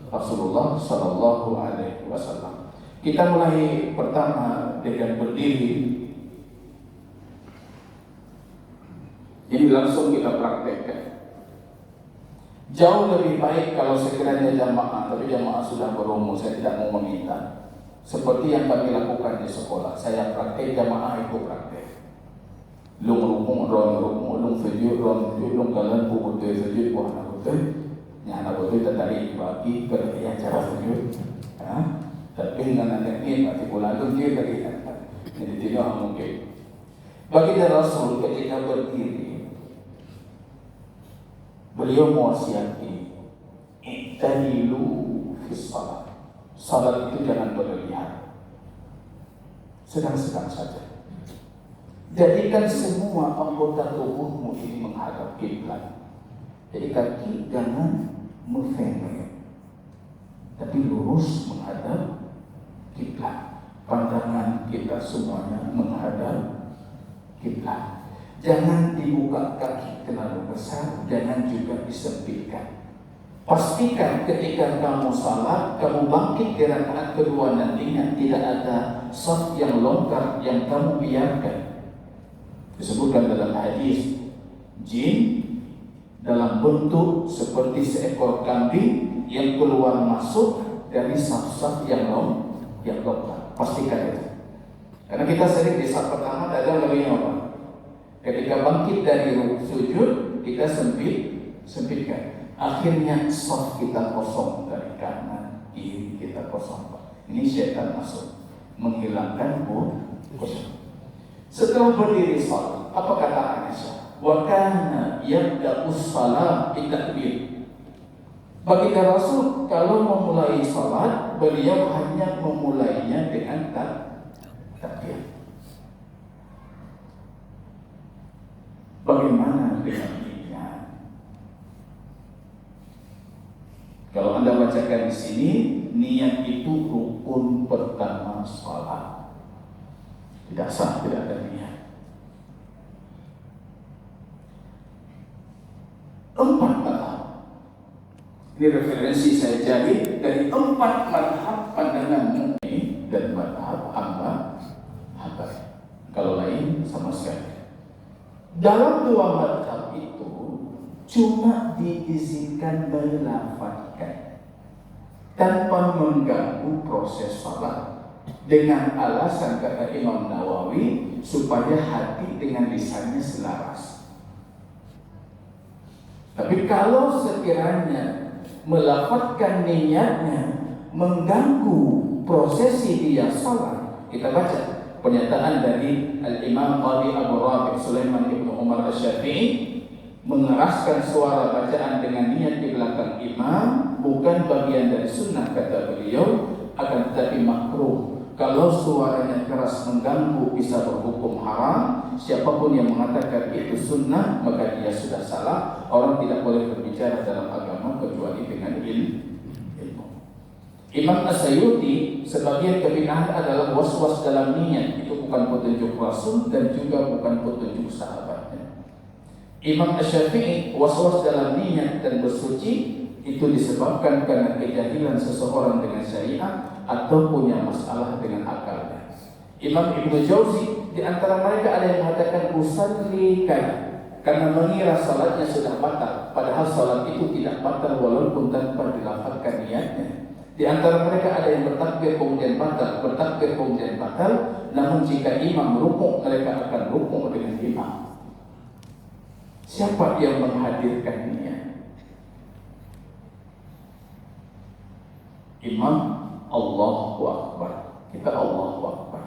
S1: Rasulullah Sallallahu Alaihi Wasallam. Kita mulai pertama dengan berdiri. Jadi langsung kita praktekkan. Jauh lebih baik kalau sekiranya jamaah, tapi jamaah sudah berumur, saya tidak mau meminta. Seperti yang kami lakukan di sekolah, saya praktek, jamaah itu praktek. Lung rukung, lung sujud, lung kalian butuh sujud, buah anak butuh. Anak butuh tertarik bagi kerja cara sujud. Tapi dengan anak ini, pasti pulang dia tadi. Jadi tidak mungkin. Bagi Rasul ketika berdiri, beliau mewasiati, i'tadilu fis salat. Salat itu jangan berlebihan, sedang-sedang saja. Jadikan semua anggota tubuhmu ini menghadap kiblat. Jadi kaki jangan mefengek, tapi lurus menghadap kiblat. Pandangan kita semuanya menghadap kiblat. Jangan dibuka kaki terlalu besar, jangan juga disempitkan. Pastikan ketika kamu salat, kamu bangkit di rakaat kedua nantinya tidak ada shaf yang longgar yang kamu biarkan. Disebutkan dalam hadis, jin dalam bentuk seperti seekor kambing yang keluar masuk dari saf-saf yang longgar. Pastikan itu. Karena kita sering di saf pertama ada lagi apa? Ketika bangkit dari sujud, kita sempitkan. Akhirnya shaf kita kosong dari kanan, kiri kita kosong. Ini syaitan masuk, menghilangkan kosong. Setelah berdiri salat, apa kata Aisyah? Wa kana yabda'u shalah bitakbir. Bagi Rasul, kalau memulai salat, beliau hanya memulainya dengan takbir. Bagaimana dengan niat? Kalau Anda bacakan di sini, niat itu rukun pertama salat. Tidak sah tidak ada niat. 4 mazhab. Ini referensi saya cari dari 4 mazhab pandangan Mu'min dan mazhab Hambali. Dalam dua madhab itu cuma diizinkan melafazkan tanpa mengganggu proses salat, dengan alasan kata Imam Nawawi supaya hati dengan lisannya selaras. Tapi kalau sekiranya melafazkan niatnya mengganggu prosesi dia salat, kita baca pernyataan dari Al-Imam Qadi Abu Rabi' Sulaiman Ibnu Umar Asy-Syafi'i, mengeraskan suara bacaan dengan niat di belakang imam bukan bagian dari sunnah kata beliau, akan tetapi makruh. Kalau suaranya keras mengganggu bisa berhukum haram. Siapapun yang mengatakan itu sunnah maka dia sudah salah. Orang tidak boleh berbicara dalam agama kecuali dengan ilmu. Imam As-Sayuti sebagian kebid'ahan adalah was-was dalam niat. Itu bukan petunjuk Rasul dan juga bukan petunjuk sahabatnya. Imam Asy-Syafi'i was-was dalam niat dan bersuci itu disebabkan karena kejahilan seseorang dengan syariat atau punya masalah dengan akalnya. Imam Ibnu Jauzi di antara mereka ada yang mengatakan usalli karena mengira salatnya sudah batal, padahal salat itu tidak batal walaupun tanpa dilafazkan niatnya. Di antara mereka ada yang bertakbir kemudian batal, bertakbir kemudian batal. Namun jika imam rukuk, mereka akan rukuk dengan imam. Siapa yang menghadirkan niat? Imam Allahu Akbar. Kita Allahu Akbar.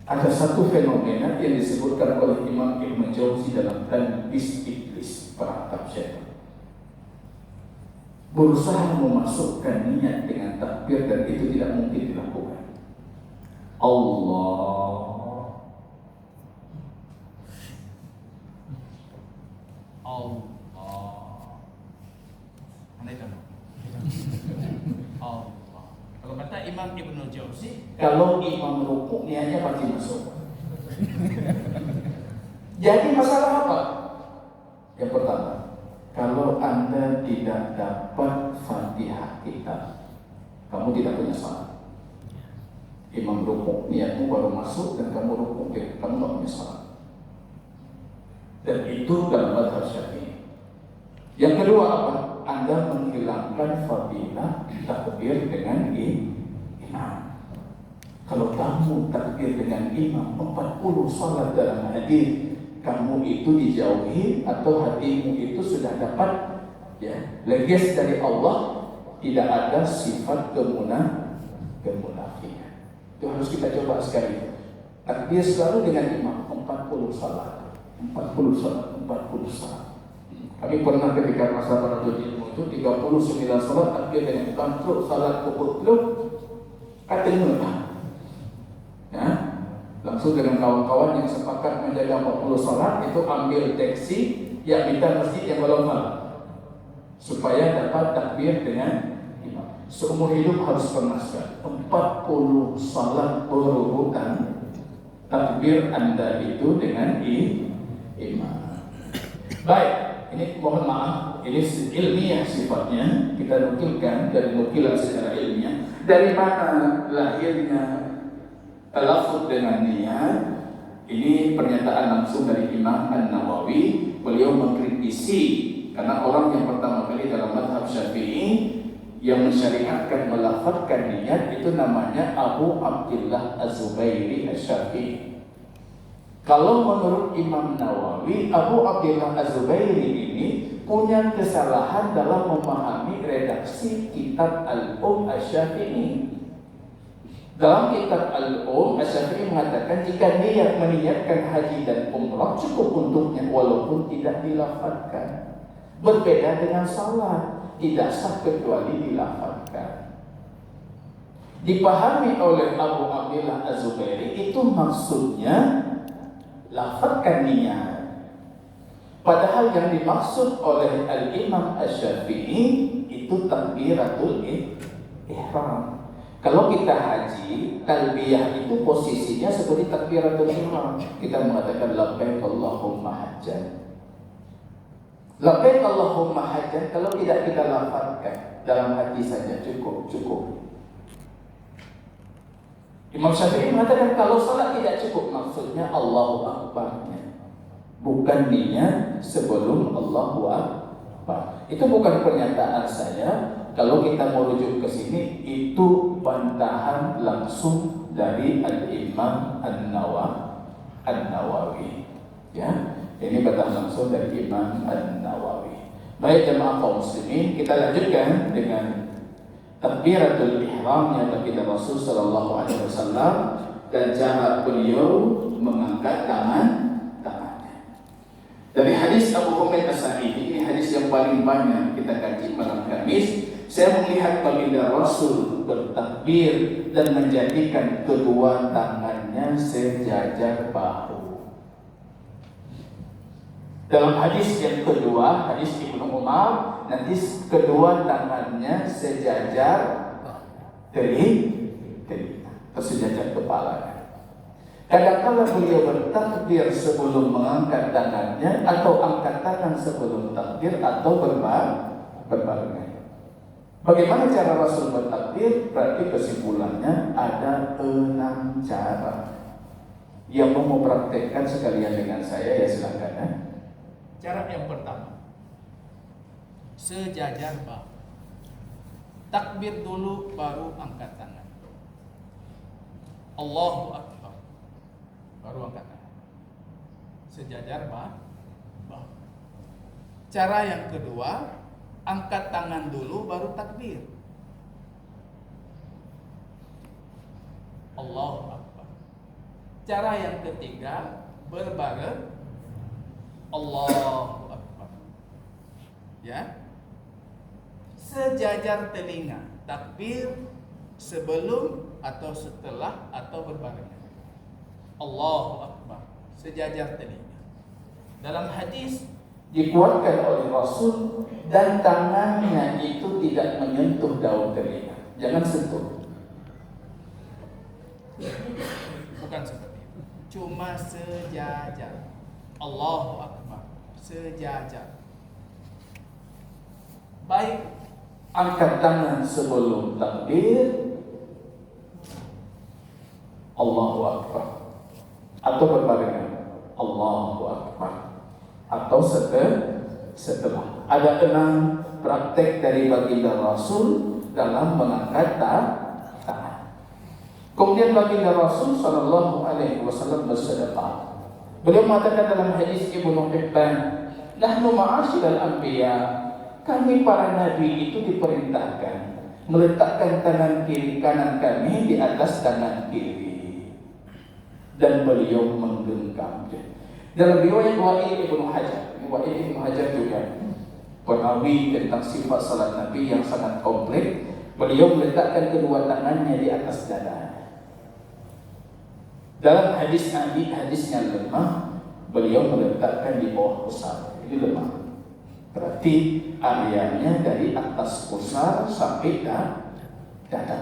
S1: Ada satu fenomena yang disebutkan oleh Imam Ibnu Jauzi dalam Talbis Iblis, perangkap syaitan. Berusaha memasukkan niat dengan takbir dan itu tidak mungkin dilakukan. Allah Kalau kata Imam Ibnu Jauzi, kalau imam rukuk niatnya pasti masuk. Jadi masalah apa? Yang pertama, kalau Anda tidak dapat Fatihah kitab, kamu tidak punya salat. Imam rukuk, niatmu baru masuk dan kamu rukuk, kamu tidak punya salat. Dan itu dalam mazhab Syafi'i. Yang kedua apa? Anda menghilangkan fadilah takbir dengan imam. Kalau kamu takbir dengan imam 40 salat dalam hadis, kamu itu dijauhi atau hatimu itu sudah dapat leges dari Allah, tidak ada sifat kemunafikan. Itu harus kita coba sekali. Takbir selalu dengan imam 40 salat, 40 salat, 40 salat. Kami pernah ketika masa penuntut ilmu itu 39 salat takbir dengan imam, salat pukul katanya. Ya, langsung dengan kawan-kawan yang sepakat menjaga 40 salat itu ambil taksi yang minta masjid yang belum supaya dapat takbir dengan imam. Seumur hidup harus pernah sekali 40 salat berurutan takbir Anda itu dengan imam. Baik, ini mohon maaf, ini ilmiah sifatnya, kita nukilkan dari nukilan secara ilmiah. Dari mana lahirnya talafuz dengan niat? Ini pernyataan langsung dari Imam An-Nawawi. Beliau mengkritisi karena orang yang pertama kali dalam mazhab Syafi'i yang mensyariatkan melafazkan niat itu namanya Abu Abdullah Az-Zubairi Asy-Syafi'i. Kalau menurut Imam Nawawi, Abu Abdullah Az-Zubairi ini punya kesalahan dalam memahami redaksi kitab Al-Asy-Syafi'i. Dalam kitab Asy-Syafi'i mengatakan jika niat meniatkan haji dan umrah cukup untuknya walaupun tidak dilafazkan. Berbeda dengan salat, tidak sah kecuali dilafazkan. Dipahami oleh Abu Abdullah Az-Zubairi itu maksudnya lafazkan niat. Padahal yang dimaksud oleh Al-Imam Asy-Syafi'i itu takbiratul ihram. Kalau kita haji, talbiyah itu posisinya seperti takbiratul ihram. Kita mengatakan labbaik Allahumma hajjan. Labbaik Allahumma hajjan kalau tidak kita lafazkan dalam hati saja cukup. Imam Syafi'i mengatakan kalau salat tidak cukup, maksudnya Allahu Akbar-nya, bukan niat sebelum Allahu Akbar. Itu bukan pernyataan saya. Kalau kita merujuk ke sini, itu bantahan langsung dari Al-Imam An-Nawawi. Ya, ini bantahan langsung dari Imam An-Nawawi. Baik jemaah kaum muslimin, kita lanjutkan dengan takbiratul ihramnya baginda Rasul sallallahu alaihi wasallam dan cara beliau mengangkat tangannya. Dari hadis Abu Humaid As-Sa'idi, ini hadis yang paling banyak kita kaji malam Kamis. Saya melihat baginda Rasul bertakbir dan menjadikan kedua tangannya sejajar bahu. Dalam hadis yang kedua, hadis Ibnu Umar, nanti kedua tangannya sejajar telinga atau sejajar kepala. Kadang-kala beliau bertakbir sebelum mengangkat tangannya, atau angkat tangan sebelum takbir, atau berbarengan. Bagaimana cara Rasul bertakbir? Berarti kesimpulannya ada 6 cara. Yang mau praktekkan sekalian dengan saya, ya silakan ya.
S2: Cara yang pertama, sejajar bahu. Takbir dulu baru angkat tangan. Allahu Akbar, baru angkat tangan. Sejajar bahu. Cara yang kedua, angkat tangan dulu baru takbir. Allahu Akbar. Cara yang ketiga, berbareng. Allahu Akbar. Ya. Sejajar telinga, takbir sebelum atau setelah atau berbarengan. Allahu Akbar, sejajar telinga. Dalam hadis
S1: dikuatkan oleh Rasul dan tangannya itu tidak menyentuh daun telinga. Jangan sentuh.
S2: Bukan seperti itu. Cuma sejajar. Allahu Akbar, sejajar. Baik
S1: Angkat tangan sebelum takbir, Allahu Akbar, atau berbarengan, Allahu Akbar, atau setelah. Ada 6 praktek dari baginda Rasul dalam mengangkat tangan. Kemudian baginda Rasul sallallahu alaihi wasallam bersedekah. Beliau mengatakan dalam hadis Ibnu Hibban, "Nahnu ma'asyiral anbiya," kami para nabi itu diperintahkan meletakkan tangan kiri kanan kami di atas tangan kiri, dan beliau menggenggamnya. Dalam riwayat Wa'il Ibnu Hajar juga perawi tentang sifat salat Nabi yang sangat kompleks. Beliau meletakkan kedua tangannya di atas dada. Dalam hadisnya lemah, beliau meletakkan di bawah pusar. Ini lemah. Berarti areanya dari atas pusar sampai dada.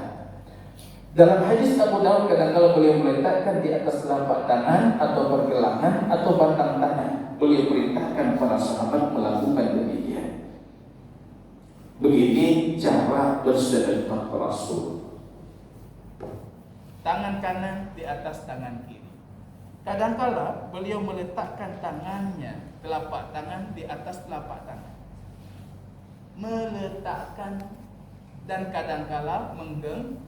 S1: Dalam hadis Abu Dawud, kadang-kala beliau meletakkan di atas telapak tangan atau pergelangan atau batang tangan. Beliau perintahkan para sahabat melakukan demikian. Begini cara bersedekah Rasul.
S2: tangan kanan di atas tangan kiri. Kadangkala beliau meletakkan tangannya, telapak tangan di atas telapak tangan. Meletakkan dan kadangkala menggenggam.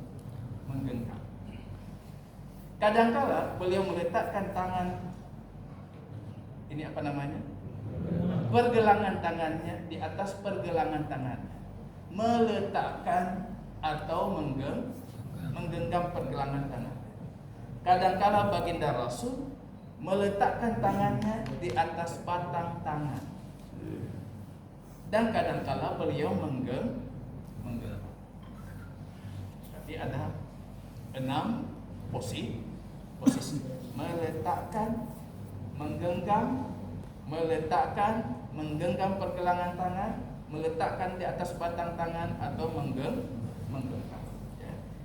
S2: Kadangkala beliau meletakkan tangan, ini apa namanya? Pergelangan tangannya di atas pergelangan tangannya. Meletakkan atau menggenggam pergelangan tangan. Kadangkala baginda Rasul meletakkan tangannya di atas batang tangan. Dan kadangkala beliau menggenggam. Jadi ada 6 posisi. Meletakkan, menggenggam, meletakkan, menggenggam pergelangan tangan, meletakkan di atas batang tangan atau menggenggam.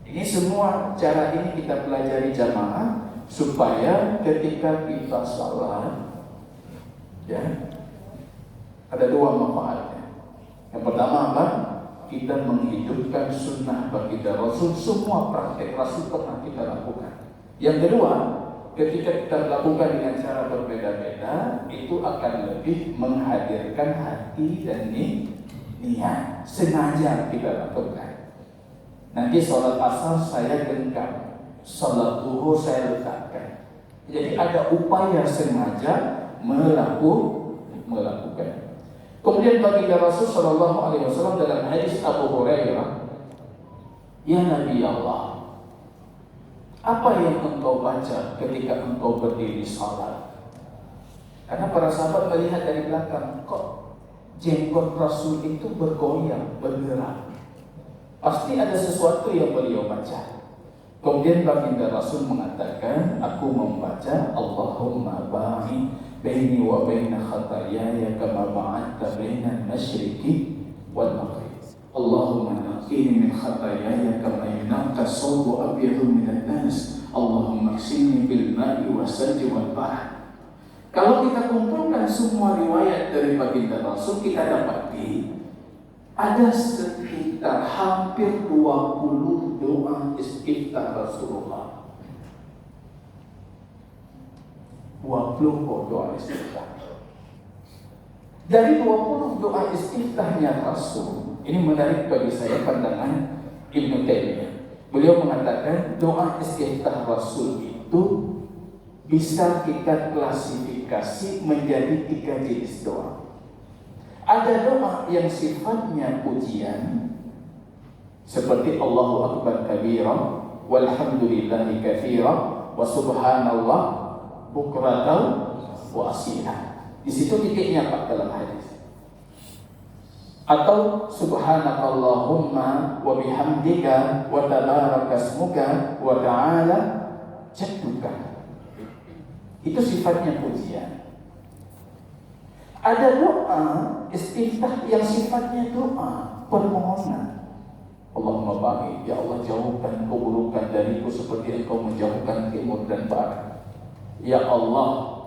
S1: Ini semua cara ini kita pelajari jamaah supaya ketika kita salat, ya, ada 2 manfaatnya. Yang pertama apa? kita menghidupkan sunnah baginda Rasul. Semua praktek Rasul pernah kita lakukan. Yang kedua, ketika kita lakukan dengan cara berbeda-beda, itu akan lebih menghadirkan hati dan niat. Sengaja kita lakukan. Nanti sholat asar saya genggam, sholat zuhur saya letakkan. Jadi ada upaya sengaja melakukan. Kemudian baginda Rasul Shallallahu Alaihi Wasallam dalam hadis Abu Hurairah, ya Nabi Allah, apa yang engkau baca ketika engkau berdiri salat? Karena para sahabat melihat dari belakang, kok jenggot Rasul itu bergoyang, bergerak. Pasti ada sesuatu yang beliau baca. Kemudian baginda Rasul mengatakan, aku membaca Allahumma ba'id baini wa baina khatayaya kama ba'adta baina al-masyriqi wal maghrib. Allahumma naqqini min khatayaya kama yunaqqa as-sawbu abyadu min ad-danas. Allahumma ighsilni bil ma'i was-salji wal bahr. Kalau kita kumpulkan semua riwayat dari baginda Rasul, kita dapati ada sekitar hampir 20 doa istiftah Rasulullah. 20 doa istiftah. Dari 20 doa istiftahnya Rasul, ini menarik bagi saya pandangan Ibnu Taimiyah. Beliau mengatakan doa istiftah Rasul itu bisa kita klasifikasi menjadi 3 jenis doa. Ada doa yang sifatnya pujian, seperti Allahu Akbar kabira, walhamdulillahi katsira, wa subhanallah bukratan wa asila. Di situ titiknya Pak dalam hadis. Atau subhanakallahumma wa bihamdika wa tabarakasmuka wa ta'ala jadduka. Itu sifatnya pujian. Ada doa istiftah yang sifatnya doa permohonan. Allahumma ba'id, ya Allah jauhkan keburukan dariku seperti engkau menjauhkan timur dan barat. Ya Allah,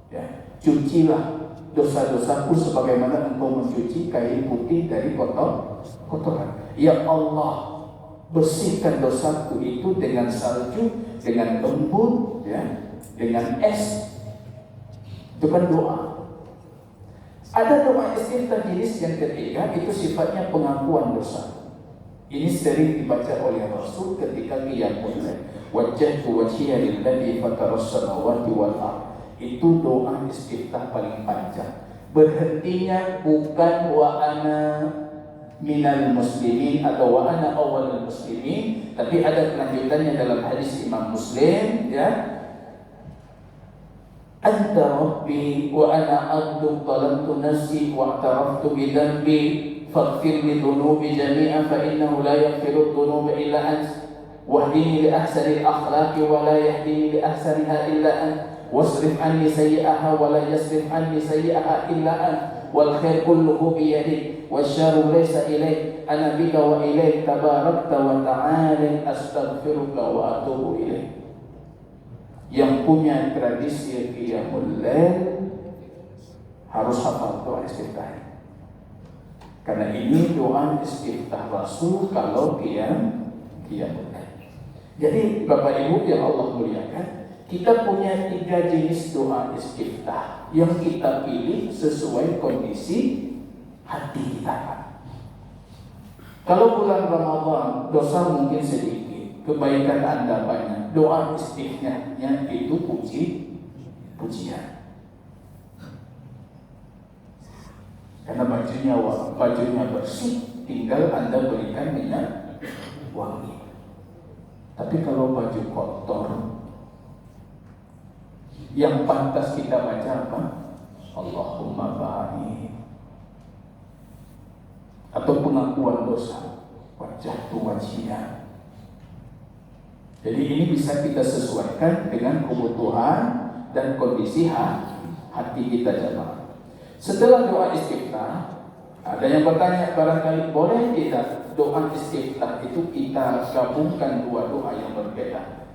S1: ya, cucilah dosa-dosaku sebagaimana engkau mencuci kain putih dari kotoran. Ya Allah, bersihkan dosaku itu dengan salju, dengan embun, ya, dengan es. Itu kan doa. Ada doa istiftah jenis yang ketiga, itu sifatnya pengakuan dosa. Ini sering dibaca oleh Rasul ketika qiyamul lail. Wajjahtu wajhiya lilladzi fataras samawati wal ardh. Itu doa istiftah paling panjang. Berhentinya bukan wa ana minal muslimin atau wa ana awwalul muslimin, tapi ada kelanjutannya dalam hadis Imam Muslim, ya. Anta Rabbi wa ana abdu qalamtu nafsi wa i'taraftu bi dhanbi faghfir li dhunubi jami'an fa innahu la yaghfiru dhunuba illa ant wahdini li ahsani al-akhlaqi wa la yahdini li ahsaniha illa ant wasrif anni sayyi'aha wa la yasrif anni sayyi'aha illa ant wal khair kulluhu bi yadik wasyarru laysa ilayk ana bika wa ilayk tabarakta wa ta'ala astaghfiruka wa atubu ilayk. Yang punya tradisi qiyamul lail harus hafal doa istiftah. Karena ini doa istiftah Rasul kalau qiyamul lail. Jadi Bapak Ibu yang Allah muliakan, kita punya 3 jenis doa istiftah yang kita pilih sesuai kondisi hati kita. Kalau bulan Ramadan dosa mungkin sedikit, kebaikan Anda banyak, doa istiftahnya itu pujian. Karena bajunya bersih, tinggal Anda berikan minyak wangi. Tapi kalau baju kotor, yang pantas kita baca apa? Allahumma ba'id. Atau pengakuan dosa, wajjahtu wajhiya. Jadi ini bisa kita sesuaikan dengan kebutuhan dan kondisi hati kita jemaah. Setelah doa istiftah, ada yang bertanya barangkali boleh tidak doa istiftah itu kita gabungkan 2 doa yang berbeda?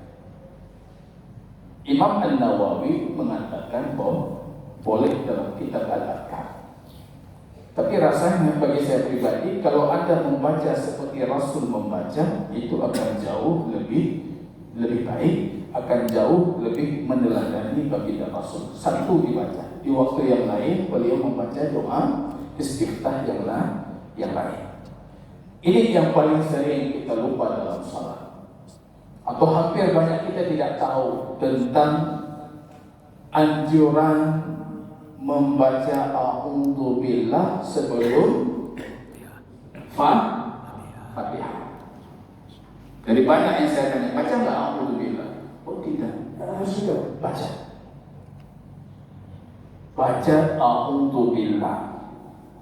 S1: Imam An-Nawawi mengatakan bahwa boleh dalam kitab Al-Adhkar. Tapi rasanya bagi saya pribadi, kalau Anda membaca seperti Rasul membaca, itu akan jauh lebih baik, akan jauh lebih meneladani baginda Rasul. Satu dibaca, di waktu yang lain beliau membaca doa istiftah yang lain. Ini yang paling sering kita lupa dalam salat, atau hampir banyak kita tidak tahu tentang anjuran membaca a'udzu billah sebelum Fatihah. Dari banyak yang saya tanya, baca nggak a'udzu billah? Oh tidak, harus juga baca. Baca a'udzu billah.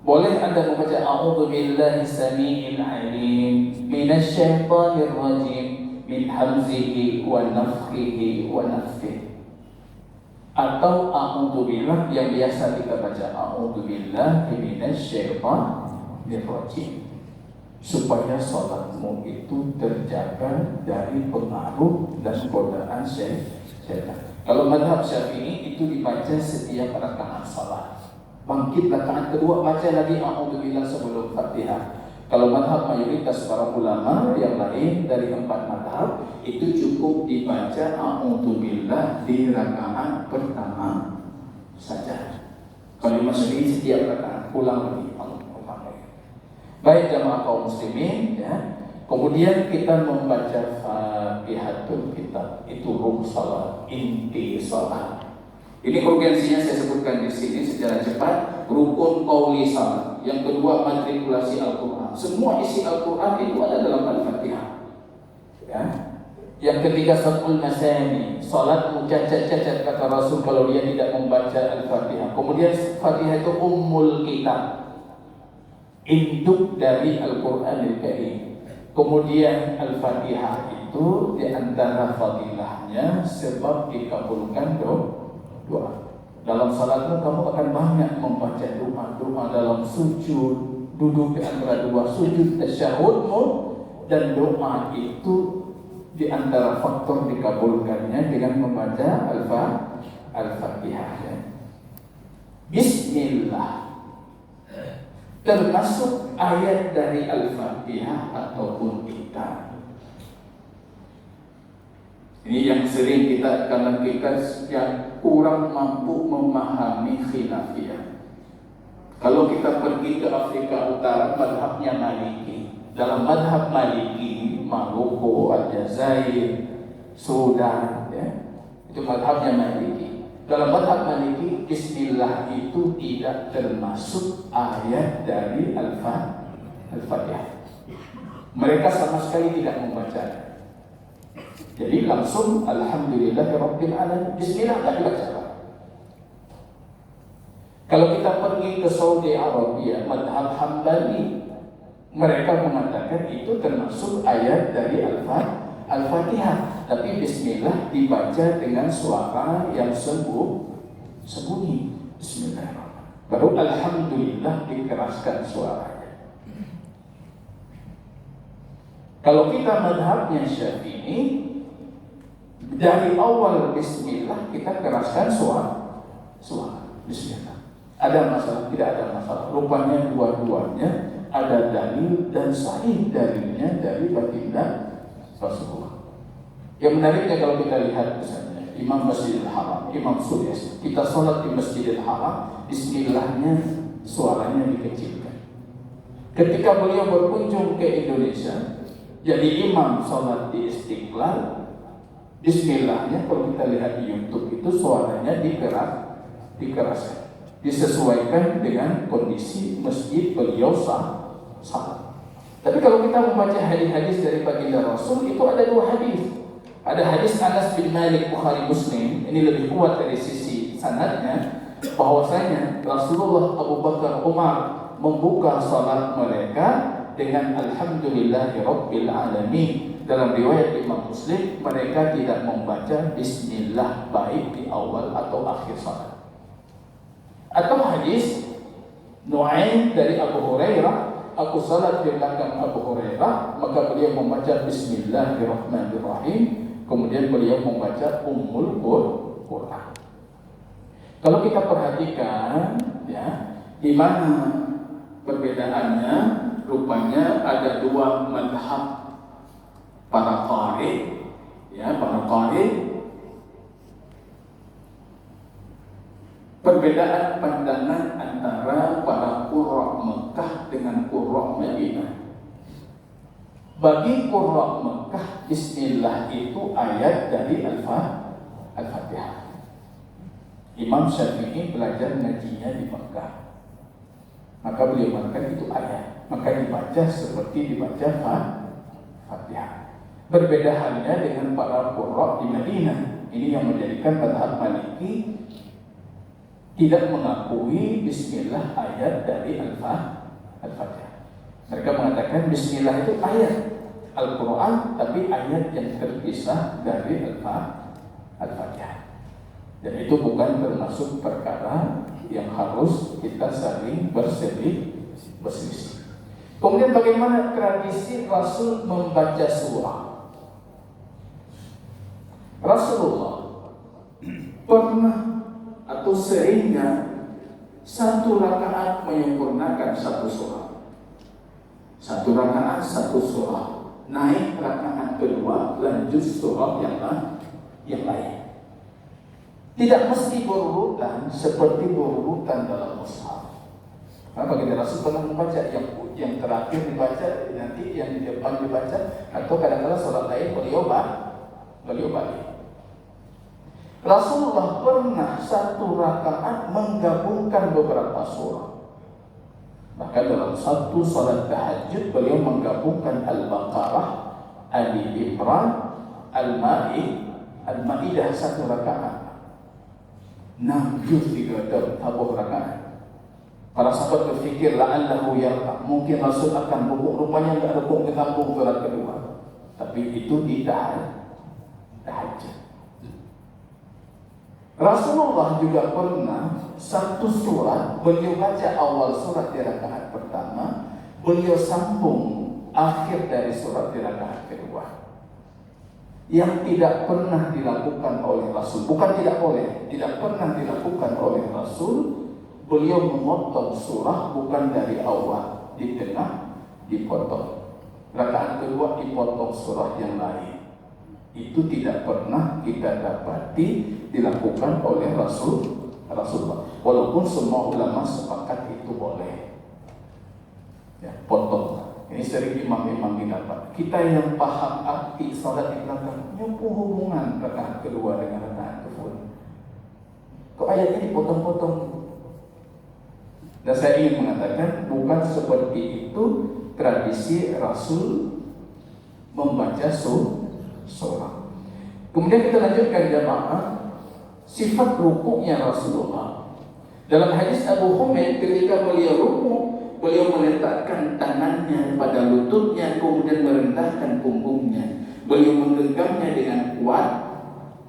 S1: Boleh Anda membaca a'udzu billahi samii'il 'aliim minasy syaithanir rajim min hamzihi wa nafthihi wa nafthihi. Atau a'udzu billah yang biasa kita baca a'udzu billahi minasy syaithanir rajim, supaya salatmu itu terjaga dari pengaruh dan godaan syaitan. Kalau mazhab Syafi'i itu dibaca setiap rakaat salat. Bangkit rakaat kedua baca lagi a'udzu billah sebelum Fatihah. Kalau mazhab mayoritas para ulama yang lain dari 4 mazhab itu cukup dibaca a'udzu billah di rakaat pertama saja. Kalau Syafi'i setiap rakaat pulang lagi. Baik jamaah kaum muslimin, ya. Kemudian kita membaca Fatihatul Kitab, itu rukun salat, inti salat. Ini urgensinya saya sebutkan di sini secara cepat. Rukun qauli salat. Yang kedua matrikulasi Al-Quran. Semua isi Al-Quran itu ada dalam Al-Fatihah. Ya. Yang ketiga satul masani, salat cacat-cacat kata Rasul kalau dia tidak membaca Al-Fatihah. Kemudian Fatihah itu ummul kitab, induk dari Al-Quranil Karim. Kemudian Al-Fatihah itu di antara fadilahnya sebab dikabulkan doa. Dalam salatmu kamu akan banyak membaca doa dalam sujud, duduk di antara dua sujud, tasyahudmu, dan doa itu di antara faktor dikabulkannya dengan membaca Al-Fatihah. Bismillah termasuk ayat dari Al-Fatihah ataupun kitab. Ini yang sering kita, karena kita yang kurang mampu memahami khilafiyah. Kalau kita pergi ke Afrika Utara, madhabnya Maliki. Dalam madhab Maliki, Maroko, Aljazair, Sudan, ya, itu madhabnya Maliki. Dalam madhab Maliki, Bismillah itu tidak termasuk ayat dari Al-Fatihah. Mereka sama sekali tidak membacanya. Jadi langsung Alhamdulillahirabbil alamin, Bismillah tak dibaca. Kalau kita pergi ke Saudi Arabia, madhab Hambali, mereka mengatakan itu termasuk ayat dari Al-Fatihah, tapi Bismillah dibaca dengan suara yang sembunyi. Bismillahirrahmanirrahim. Baru Alhamdulillah dikeraskan suaranya. Kalau kita madhabnya Syafi'i, dari awal Bismillah kita keraskan suara Bismillah. Ada masalah? Tidak ada masalah. Rupanya dua-duanya ada dalil dan sahih dalilnya dari baginda Rasulullah. Yang menariknya kalau kita lihat misalnya Imam Masjidil Haram, Imam Sudais, kita sholat di Masjidil Haram, Bismillahnya suaranya dikecilkan. Ketika beliau berkunjung ke Indonesia, jadi imam sholat di Istiqlal, Bismillahnya kalau kita lihat di YouTube itu suaranya dikeraskan, disesuaikan dengan kondisi masjid beliau salat. Tapi kalau kita membaca hadis-hadis dari baginda Rasul, itu ada 2 hadis. Ada hadis Anas bin Malik Bukhari Muslim, ini lebih kuat dari sisi sanadnya, bahwasanya Rasulullah, Abu Bakar, Umar membuka salat mereka dengan Alhamdulillahirabbil alamin. Dalam riwayat Imam Muslim, mereka tidak membaca Bismillah baik di awal atau akhir salat. Atau hadis Nu'aim dari Abu Hurairah, aku salat di belakang Abu Hurairah, maka beliau membaca Bismillahirrahmanirrahim, kemudian beliau membaca Ummul Quran. Kalau kita perhatikan, ya, di mana Perbedaannya rupanya ada dua madhab para qari, ya, para qari. Perbedaan pandangan antara para qurra Mekah dengan qurra Madinah. Bagi qurra Mekah, bismillah itu ayat dari Al-Fatihah. Imam Syafi'i belajar ngajinya di Mekah, maka beliau mengatakan itu ayat, maka dibaca seperti dibaca Fatihah. Berbeda halnya dengan para qurra di Madinah. Ini yang menjadikan madhab Maliki tidak mengakui bismillah ayat dari Al-Fatihah. Mereka mengatakan bismillah itu ayat Al-Quran, tapi ayat yang terpisah dari Al-Fatihah. Dan itu bukan termasuk perkara yang harus kita saling berselisih. Kemudian bagaimana tradisi Rasul membaca surah? Rasulullah pernah atau seringnya satu rakaat menyempurnakan satu surah. Satu rakaat satu surah, naik rakaat kedua lanjut surah yang lain. Tidak mesti berurutan seperti berurutan dalam mushaf. Karena bagi Rasul pernah membaca yang terakhir dibaca, nanti yang di depan dibaca, atau kadang-kadang sholat lain beliau balik. Rasulullah pernah satu rakaat menggabungkan beberapa surah. Bahkan dalam satu salat tahajud beliau menggabungkan Al-Baqarah, Ali Imran, Al-Ma'idah satu rakaat. 6 juz 3 tabuh rakaat. Para sahabat berfikir la'allahu yarqa, mungkin Rasul akan rukuk, rupanya enggak rukuk, disambung surat kedua. Tapi itu di tahajud. Rasulullah juga pernah satu surat beliau baca awal surat di rakaat pertama, beliau sambung akhir dari surat di rakaat kedua. Yang tidak pernah dilakukan oleh Rasul, bukan tidak boleh, tidak pernah dilakukan oleh Rasul, beliau memotong surah bukan dari awal, di tengah dipotong. Rakaat kedua dipotong surah yang lain. Itu tidak pernah kita dapati dilakukan oleh Rasulullah. Walaupun semua ulama sepakat itu boleh. Ya, potong. Ini sering imam-imam didapat. Kita yang paham arti salat di belakang, apa hubungan rakaat kedua dengan rakaat kedua? Kok ayatnya dipotong-potong? Dan saya ingin mengatakan bukan seperti itu tradisi Rasul membaca surah. Kemudian kita lanjutkan jamaah, sifat rukuknya Rasulullah. Dalam hadis Abu Humaid, ketika beliau rukuk, beliau meletakkan tangannya pada lututnya, kemudian merendahkan punggungnya. Beliau menggenggamnya dengan kuat.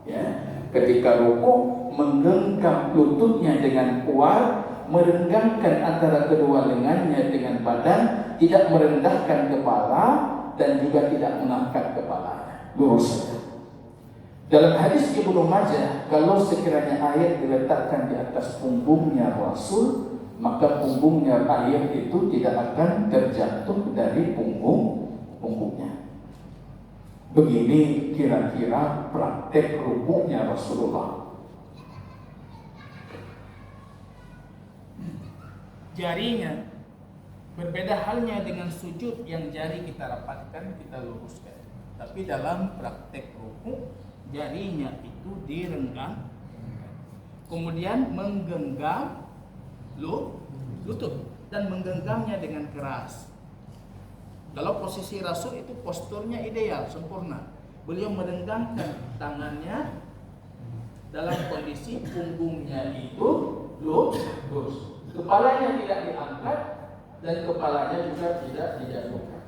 S1: Ya, ketika rukuk, menggenggam lututnya dengan kuat, merenggangkan antara kedua lengannya dengan badan, tidak merendahkan kepala dan juga tidak mengangkat kepalanya, lurus saja. Dalam hadis Ibnu Majah, kalau sekiranya ayat diletakkan di atas punggungnya Rasul, maka punggungnya ayat itu tidak akan terjatuh dari punggungnya. Begini kira-kira praktek rukuknya Rasulullah.
S2: Jarinya berbeda halnya dengan sujud yang jari kita rapatkan, kita luruskan. Tapi dalam praktek rukuk, jarinya itu direnggang, kemudian menggenggam lutut dan menggenggamnya dengan keras. Kalau posisi Rasul itu posturnya ideal, sempurna. Beliau merenggangkan tangannya dalam kondisi punggungnya itu lurus. Kepalanya tidak diangkat dan kepalanya juga tidak dijatuhkan.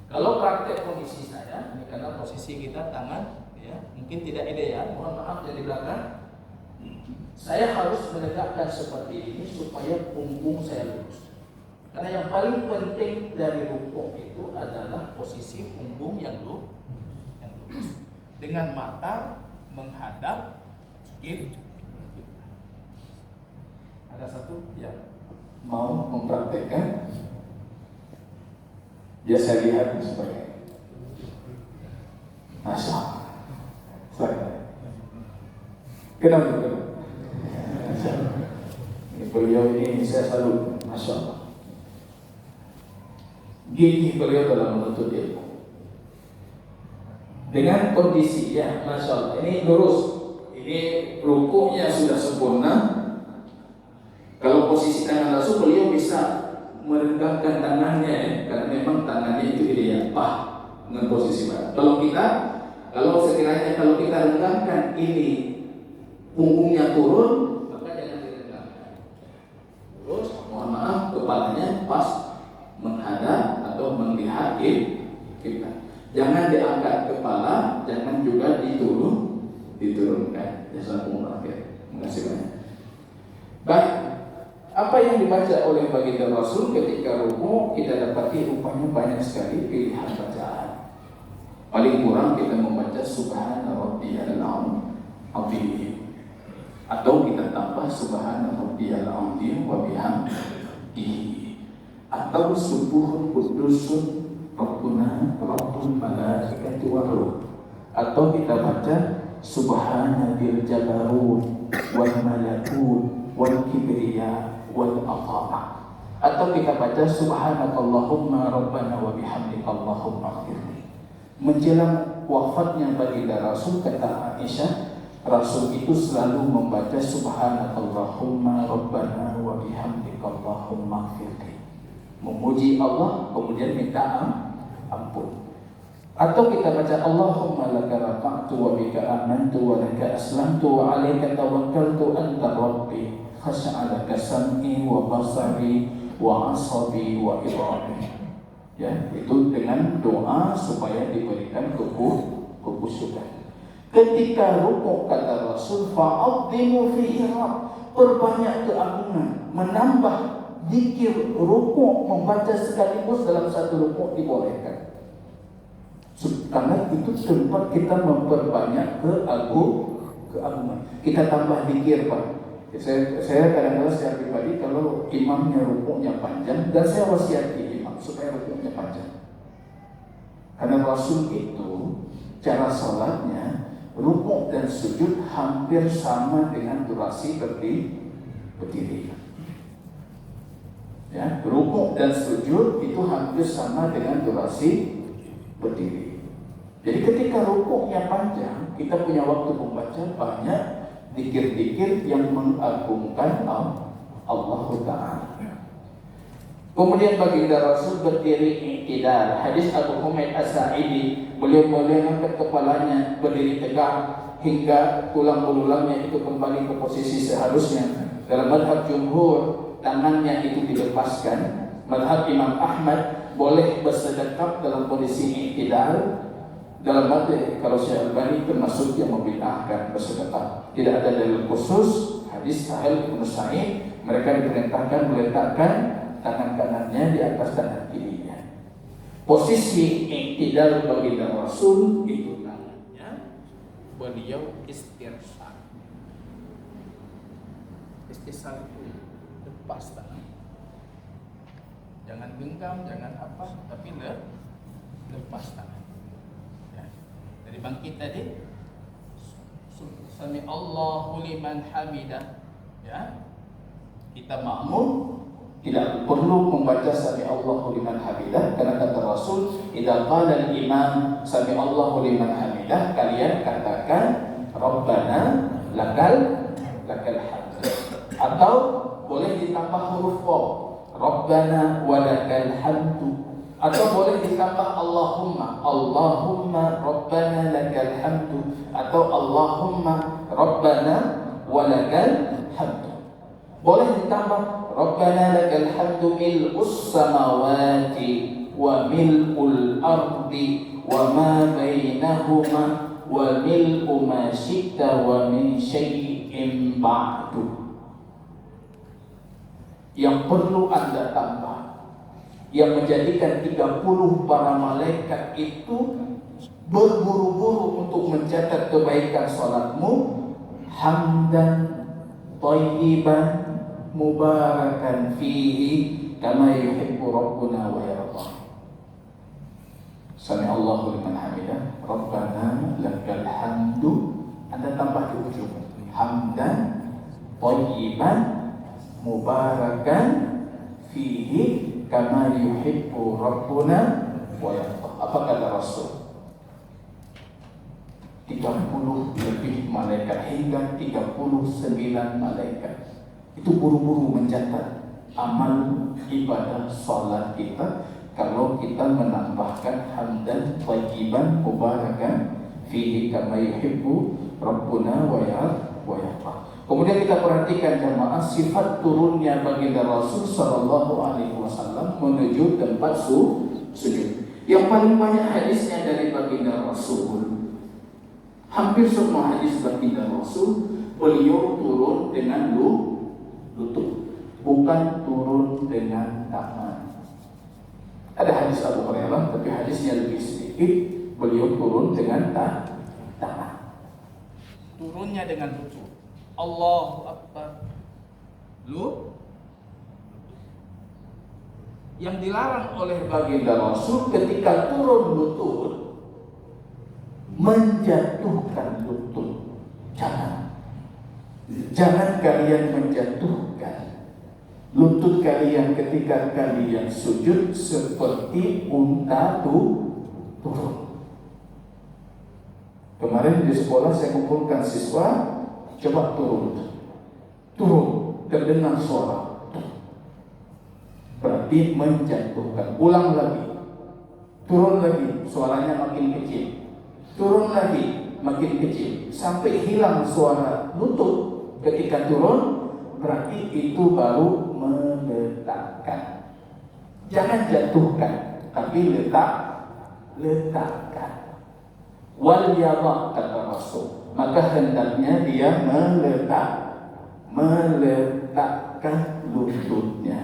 S2: Kalau praktek kondisi saya, ini karena posisi kita tangan ya mungkin tidak ideal, mohon maaf dari belakang. Saya harus menegakkan seperti ini supaya punggung saya lurus. Karena yang paling penting dari rukuk itu adalah posisi punggung yang lurus. Dengan mata menghadap kiblat. Ada satu ya.
S1: mau mempraktekkan? Biasa lihat sebagai Masya Allah. Kenapa? Beliau ini saya salut, Masya Allah. Gigih beliau dalam menuntut ilmu. Dengan kondisi ya, Masya Allah, ini lurus, ini rukuknya sudah sempurna. Kalau posisi tangan langsung beliau bisa merenggangkan tangannya, karena memang tangannya itu ideal dengan posisi badan. Kalau sekiranya kalau kita renggangkan ini punggungnya turun, maka jangan direndangkan. Terus mohon maaf, kepalanya pas menghadap atau melihat kita. Jangan diangkat kepala, jangan juga diturunkan. Jazakumullah khair. Terima kasih banyak. Baik, apa yang dibaca oleh baginda Rasul ketika rukuk kita dapati rupanya banyak sekali pilihan bacaan. Paling kurang kita membaca Subhana Rabbiyal Azim, atau kita tambah Subhana Rabbiyal Azim wa bihamdihi, atau Subuhun Qudusun Rabbuna Rabbul Malaikati wa Ruh, atau kita baca Subhana Dzil Jabarut wal Malakut wal Kibriya wal Atama, atau kita baca Subhanakallahumma Rabbana wa bihamdika Allahumma ighfirli. Menjelang wafatnya baginda Rasul, kata Aisyah, Rasul itu selalu membaca Subhanakallahumma Rabbana wa bihamdika Allahumma ighfirli, memuji Allah kemudian minta ampun. Atau kita baca Allahumma laka rafa'tu wa bika amantu wa laka aslamtu wa alaika tawakkaltu anta rabbi khasha'alaka sam'i wa basari wa asabi wa irami. Ya, itu dengan doa supaya diberikan kekhusyukan. Ketika rukuk, kata Rasul, fa'adhimu fi ihram, perbanyak keagungan, menambah zikir rukuk, membaca sekaligus dalam satu rukuk dibolehkan. Karena itu tempat kita memperbanyak keagungan. Kita tambah zikir, Pak. Saya kadang-kadang secara pribadi kalau imamnya rukuknya panjang, dan saya wasiati imam supaya rukuknya panjang. Karena Rasul itu cara salatnya rukuk dan sujud hampir sama dengan durasi berdiri. Ya, rukuk dan sujud itu hampir sama dengan durasi berdiri. Jadi ketika rukuknya panjang, kita punya waktu membaca banyak zikir-zikir yang mengagungkan Allah Ta'ala. Kemudian baginda Rasul berdiri i'tidal. Hadis Abu Humaid As-Sa'idi, beliau mengangkat kepalanya berdiri tegak hingga tulang belulangnya itu kembali ke posisi seharusnya. Dalam madhab jumhur, tangannya itu dilepaskan. Madhab Imam Ahmad boleh bersedekap dalam kondisi i'tidal. Dalam madhab kalau Syekh Albani termasuk yang membid'ahkan bersedekap. Tidak ada dalil khusus. Hadis Sahal Ibnu Sa'id, mereka diperintahkan meletakkan tangan kanannya di atas tangan kirinya. Posisi i'tidal baginda Rasul itu tangannya beliau istirsal. Istirsal itu lepas tangan. Jangan genggam, jangan apa, tapi lepas tangan. Ya. Dari bangkit tadi, Sami Allahu liman hamidah. Ya. Kita makmum tidak perlu membaca Sami Allahu liman hamidah, karena kata Rasul, idza qala al-imam Sami Allahu liman hamidah, kalian katakan Rabbana lakal hamd. Atau boleh ditambah huruf waw, Rabbana walakal hamdu, atau boleh ditambah Allahumma Rabbana lakal hamdu, atau Allahumma Rabbana walakal hamdu. Boleh ditambah Rabbana lakal hamdu mil'us samawati wa mil'ul ardi wa ma bainahuma wa mil'u ma syi'ta wa min syai'in ba'du. Yang perlu Anda tambah, yang menjadikan 30 para malaikat itu berburu-buru untuk mencatat kebaikan salatmu, hamdan thayyiban mubarakan fihi kama yuhibbu rabbuna wa yarda. Sami Allahu liman hamidah, Rabbana lakal hamdu. Anda tambah di ujung, hamdan thayyiban mubarakan fihi kama yuhibbu rabbuna wa yarda. Apa kata Rasul? 30 lebih malaikat hingga 39 malaikat itu buru-buru mencatat amal ibadah salat kita kalau kita menambahkan hamdan thayyiban mubarakan fihi kama yuhibbu rabbuna wa yarda. Kemudian kita perhatikan jemaah sifat turunnya baginda Rasul sallallahu alaihi wasallam menuju tempat sujud. Yang paling banyak hadisnya dari baginda Rasul. Hampir semua hadis baginda Rasul beliau turun dengan lutut, bukan turun dengan tangan. Ada hadis Abu Hurairah, tapi hadisnya lebih sedikit. Beliau turun dengan tangan.
S2: Turunnya dengan lutut. Allahu Akbar. Yang dilarang oleh
S1: baginda Rasul ketika turun lutut, menjatuhkan lutut. Jangan kalian menjatuhkan lutut kalian ketika kalian sujud seperti unta turun. Kemarin di sekolah saya kumpulkan siswa, coba turun, terdengar suara, berarti menjatuhkan. Ulang lagi, turun lagi, suaranya makin kecil. Turun lagi, makin kecil, sampai hilang suara lutut. Ketika turun, berarti itu baru meletakkan. Jangan jatuhkan, tapi letakkan. Wal yadha kata Rasul, maka hendaknya dia meletakkan lututnya.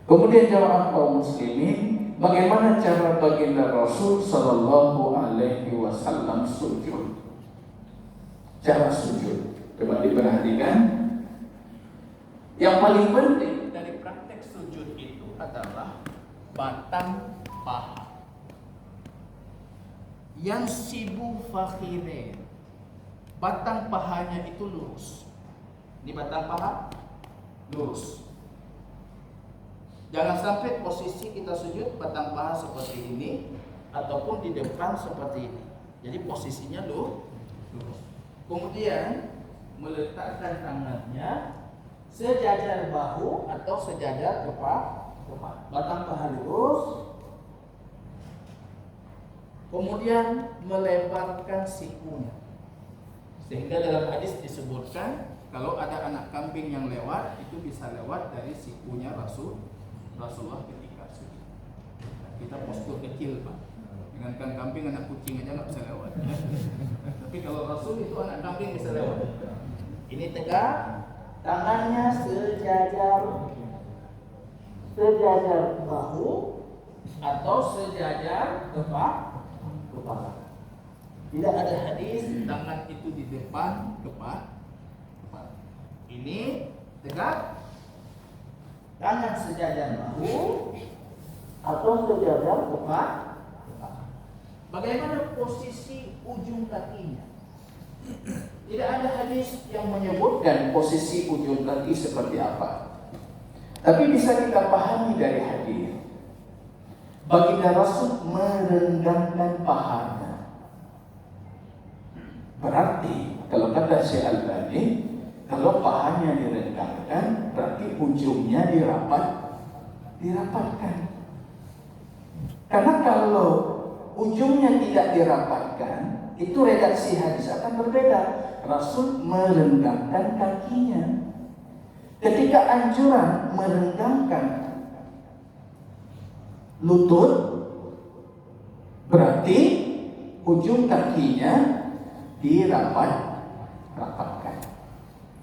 S1: Kemudian jamaah kaum muslimin, bagaimana cara baginda Rasul sallallahu alaihi wasallam sujud? Cara sujud, coba diperhatikan. Yang paling penting dari praktek sujud itu adalah batang paha. Yang sibu fakhire, batang pahanya itu lurus. Ini batang paha lurus. Jangan sampai posisi kita sujud batang paha seperti ini ataupun di depan seperti ini. Jadi posisinya lurus. Kemudian meletakkan tangannya sejajar bahu atau sejajar kepala. Batang paha lurus. Kemudian melebarkan sikunya. Sehingga dalam hadis disebutkan kalau ada anak kambing yang lewat, itu bisa lewat dari sikunya Rasulullah ketika sujud. Kita postur kecil, Pak. Dengan kambing, anak kucing aja nggak bisa lewat. Tapi kalau Rasul itu anak kambing bisa lewat. Ini tegak, tangannya sejajar bahu atau sejajar kepala. Tidak ada hadis tangan itu di depan kepala. Ini tegak, tangan sejajar bahu atau sejajar kepala. Bagaimana posisi ujung kakinya? Tidak ada hadis yang menyebutkan posisi ujung kaki seperti apa. Tapi bisa kita pahami dari hadis. Baginda Rasul merenggangkan pahanya. Berarti kalau kata Syekh Al-Albani, kalau pahanya direnggangkan, berarti ujungnya dirapatkan. Karena kalau ujungnya tidak dirapatkan, itu redaksi hadis akan berbeda. Rasul merenggangkan kakinya. Ketika anjuran merenggangkan lutut, berarti ujung kakinya dirapatkan.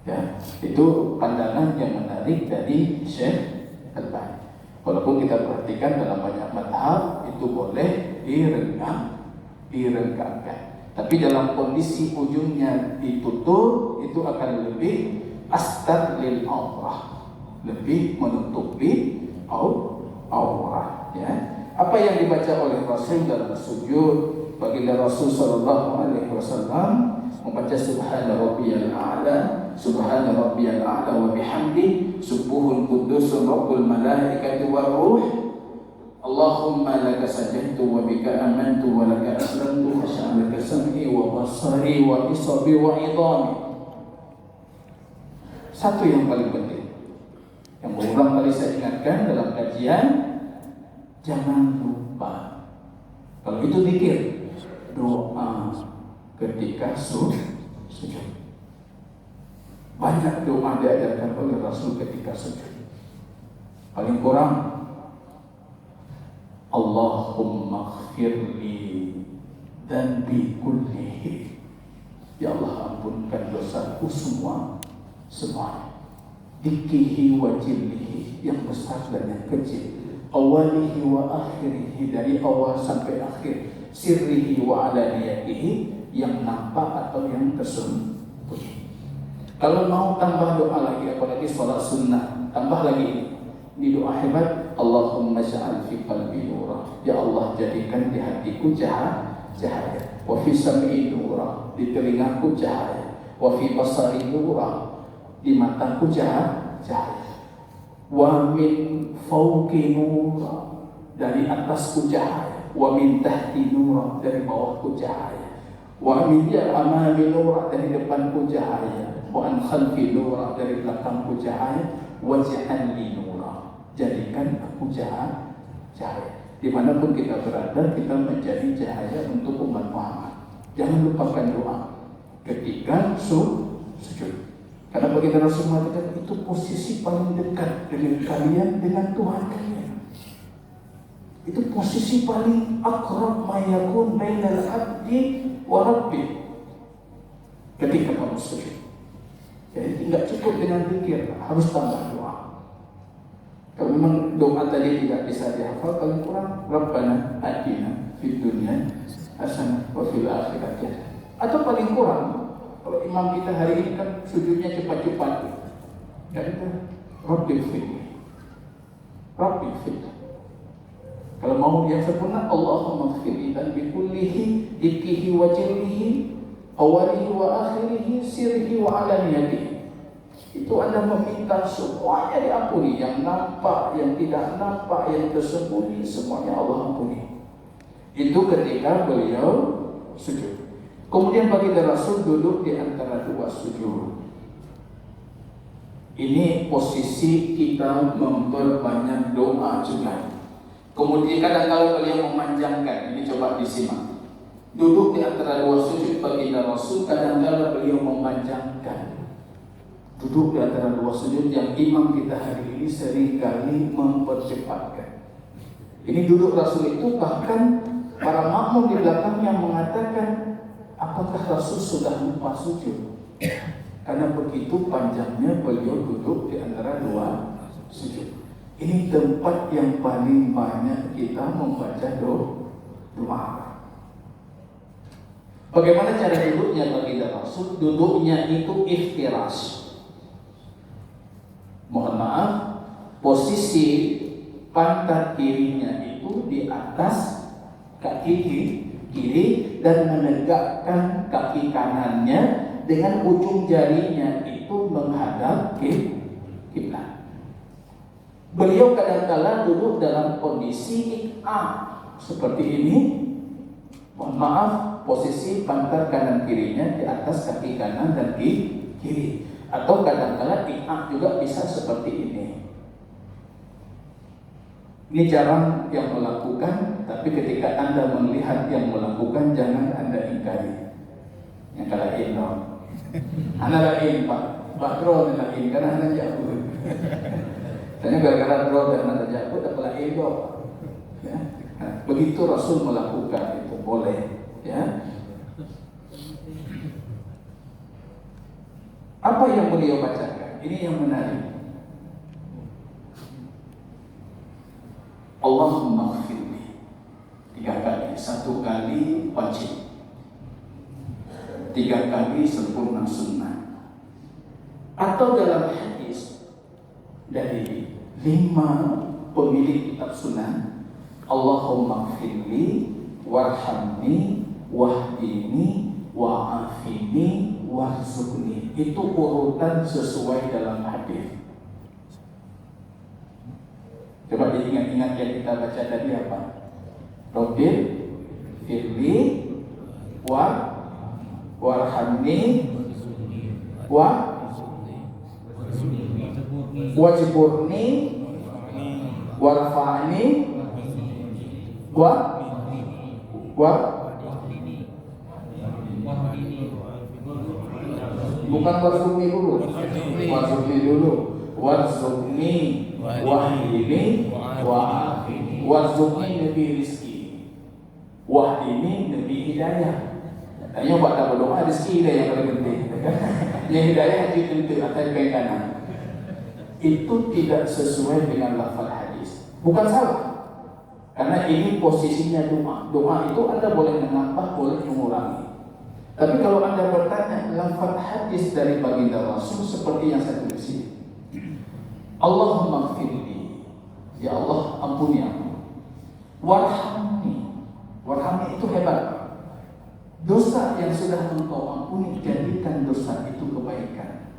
S1: Ya, itu pandangan yang menarik dari Syekh Al-Albani. Walaupun kita perhatikan dalam banyak madhab itu boleh direnggangkan. Tapi dalam kondisi ujungnya ditutup itu akan lebih astar lil aurah, lebih menutupi aurah, ya. Apa yang dibaca oleh Rasul dalam sujud, baginda Rasul sallallahu alaihi wasallam membaca subhana rabbiyal a'la, subhana rabbiyal a'la wa bihamdi, subuhun qudusun rabbul malaikati war ruh, Allahumma laka sajadtu wa bika amantu wa laka aslamtu khashya'aka sam'i wa basari wa isabi wa idhami. Satu yang paling penting, yang berulang kali saya ingatkan dalam kajian, jangan lupa kalau itu zikir, doa ketika sujud. Banyak doa diajarkan oleh Rasul ketika sujud. Paling kurang Allahumma ighfirli dzanbi kullihi, ya Allah ampunkan dosaku semuanya. Dikihi wa jillihi, yang besar dan yang kecil, awalihi wa akhirihi, dari awal sampai akhir, sirrihi wa alaniyatihi, yang nampak atau yang tersembunyi. Kalau mau tambah doa lagi, apalagi sholat sunnah, tambah lagi di doa hebat, Allahumma ja'al fi qalbi nura, ya Allah jadikan di hatiku cahaya, wa fi sam'i nura, di telingaku cahaya, wa fi basari nura, di mataku cahaya, wa min fawqi nura, dari atasku cahaya, wa min tahti nura, dari bawahku cahaya, wa min amami nura, dari depanku cahaya, wa an khalfi nura, dari belakangku cahaya, waj'al li nura, jadikan aku cahaya. Dimanapun kita berada, kita menjadi cahaya untuk umat Muhammad. Jangan lupakan doa ketika sujud. Karena bagi Rasul mengatakan itu posisi paling dekat dengan kalian dengan Tuhan kalian. Itu posisi paling akrab ma yakun bainal abdi wa rabbi ketika kamu sujud. Jadi tidak cukup dengan zikir, harus tambah doa. Kalau memang doa tadi tidak bisa dihafal, paling kurang Rabbana atina fid dunya hasanah wa fil akhirati hasanah. Atau paling kurang kalau imam kita hari ini kan sujudnya cepat-cepat, ya itu Rabbil fit. Kalau mau yang sempurna, Allahumma ighfirli dzanbi kullihi, dikihi wa jillihi, awalihi wa akhirihi, sirrihi wa alaniyatihi. Itu Anda meminta semuanya diampuni, yang nampak, yang tidak nampak, yang tersembunyi, semuanya Allah ampuni. Itu ketika beliau sujud. Kemudian baginda Rasul duduk di antara dua sujud. Ini posisi kita memperbanyak doa juga. Kemudian kadang-kadang beliau memanjangkan, ini coba disimak. Duduk di antara dua sujud baginda Rasul, kadang-kadang beliau memanjangkan. Duduk di antara dua sujud yang imam kita hari ini seringkali mempercepatkan. Ini duduk Rasul itu bahkan para makmum di belakangnya mengatakan, apakah Rasul sudah lupa sujud? Karena begitu panjangnya beliau duduk di antara dua sujud. Ini tempat yang paling banyak kita membaca doa. Bagaimana cara duduknya baginda Rasul? Duduknya itu iftirash. Mohon maaf, posisi pantat kirinya itu di atas kaki kiri dan menegakkan kaki kanannya dengan ujung jarinya itu menghadap kiblat. Beliau kadang-kala duduk dalam kondisi iq'a seperti ini. Mohon maaf, posisi pantat kanan kirinya di atas kaki kanan dan kiri. Atau kadang-kala iq'a juga bisa seperti ini. Ini jarang yang melakukan, tapi ketika Anda melihat yang melakukan, jangan Anda ingkari. Yang kalahin dong. Anda lain Pak Bro lain karena Anda jauh. Tanya gara-gara Bro dan Anda jauh, dapat lain dong. Ya. Nah, begitu Rasul melakukan itu boleh, ya. Apa yang beliau bacakan? Ini yang menarik. Allahumma ighfirli 3 kali, 1 kali wajib, 3 kali sempurna sunnah. Atau dalam hadis dari 5 pemilik kitab sunan, Allahumma gfirli warhamni wahdini wa'afini warzuqni. Itu urutan sesuai dalam hadis. Coba diingat-ingat yang kita baca tadi apa? Rabbil firli warhamni wajburni warfa'ni bukan warzuqni dulu, warzuqni dulu, warzuqni wahdini wa'afini. Warzuqni nabi rizki, wahdini nabi hidayah. Tanya buat apa doa rizki hidayah yang paling penting. Yang hidayah haji tentu atas baik kanan. Itu tidak sesuai dengan lafaz hadis. Bukan salah, karena ini posisinya doa. Doa itu Anda boleh menambah, boleh mengurangi. Tapi kalau Anda bertanya lafaz hadis dari baginda Rasul seperti yang saya tulis ini, Allahumma gfirli, ya Allah ampuni aku. Warhamni, warhamni itu hebat. Dosa yang sudah engkau ampuni, jadikan dosa itu kebaikan.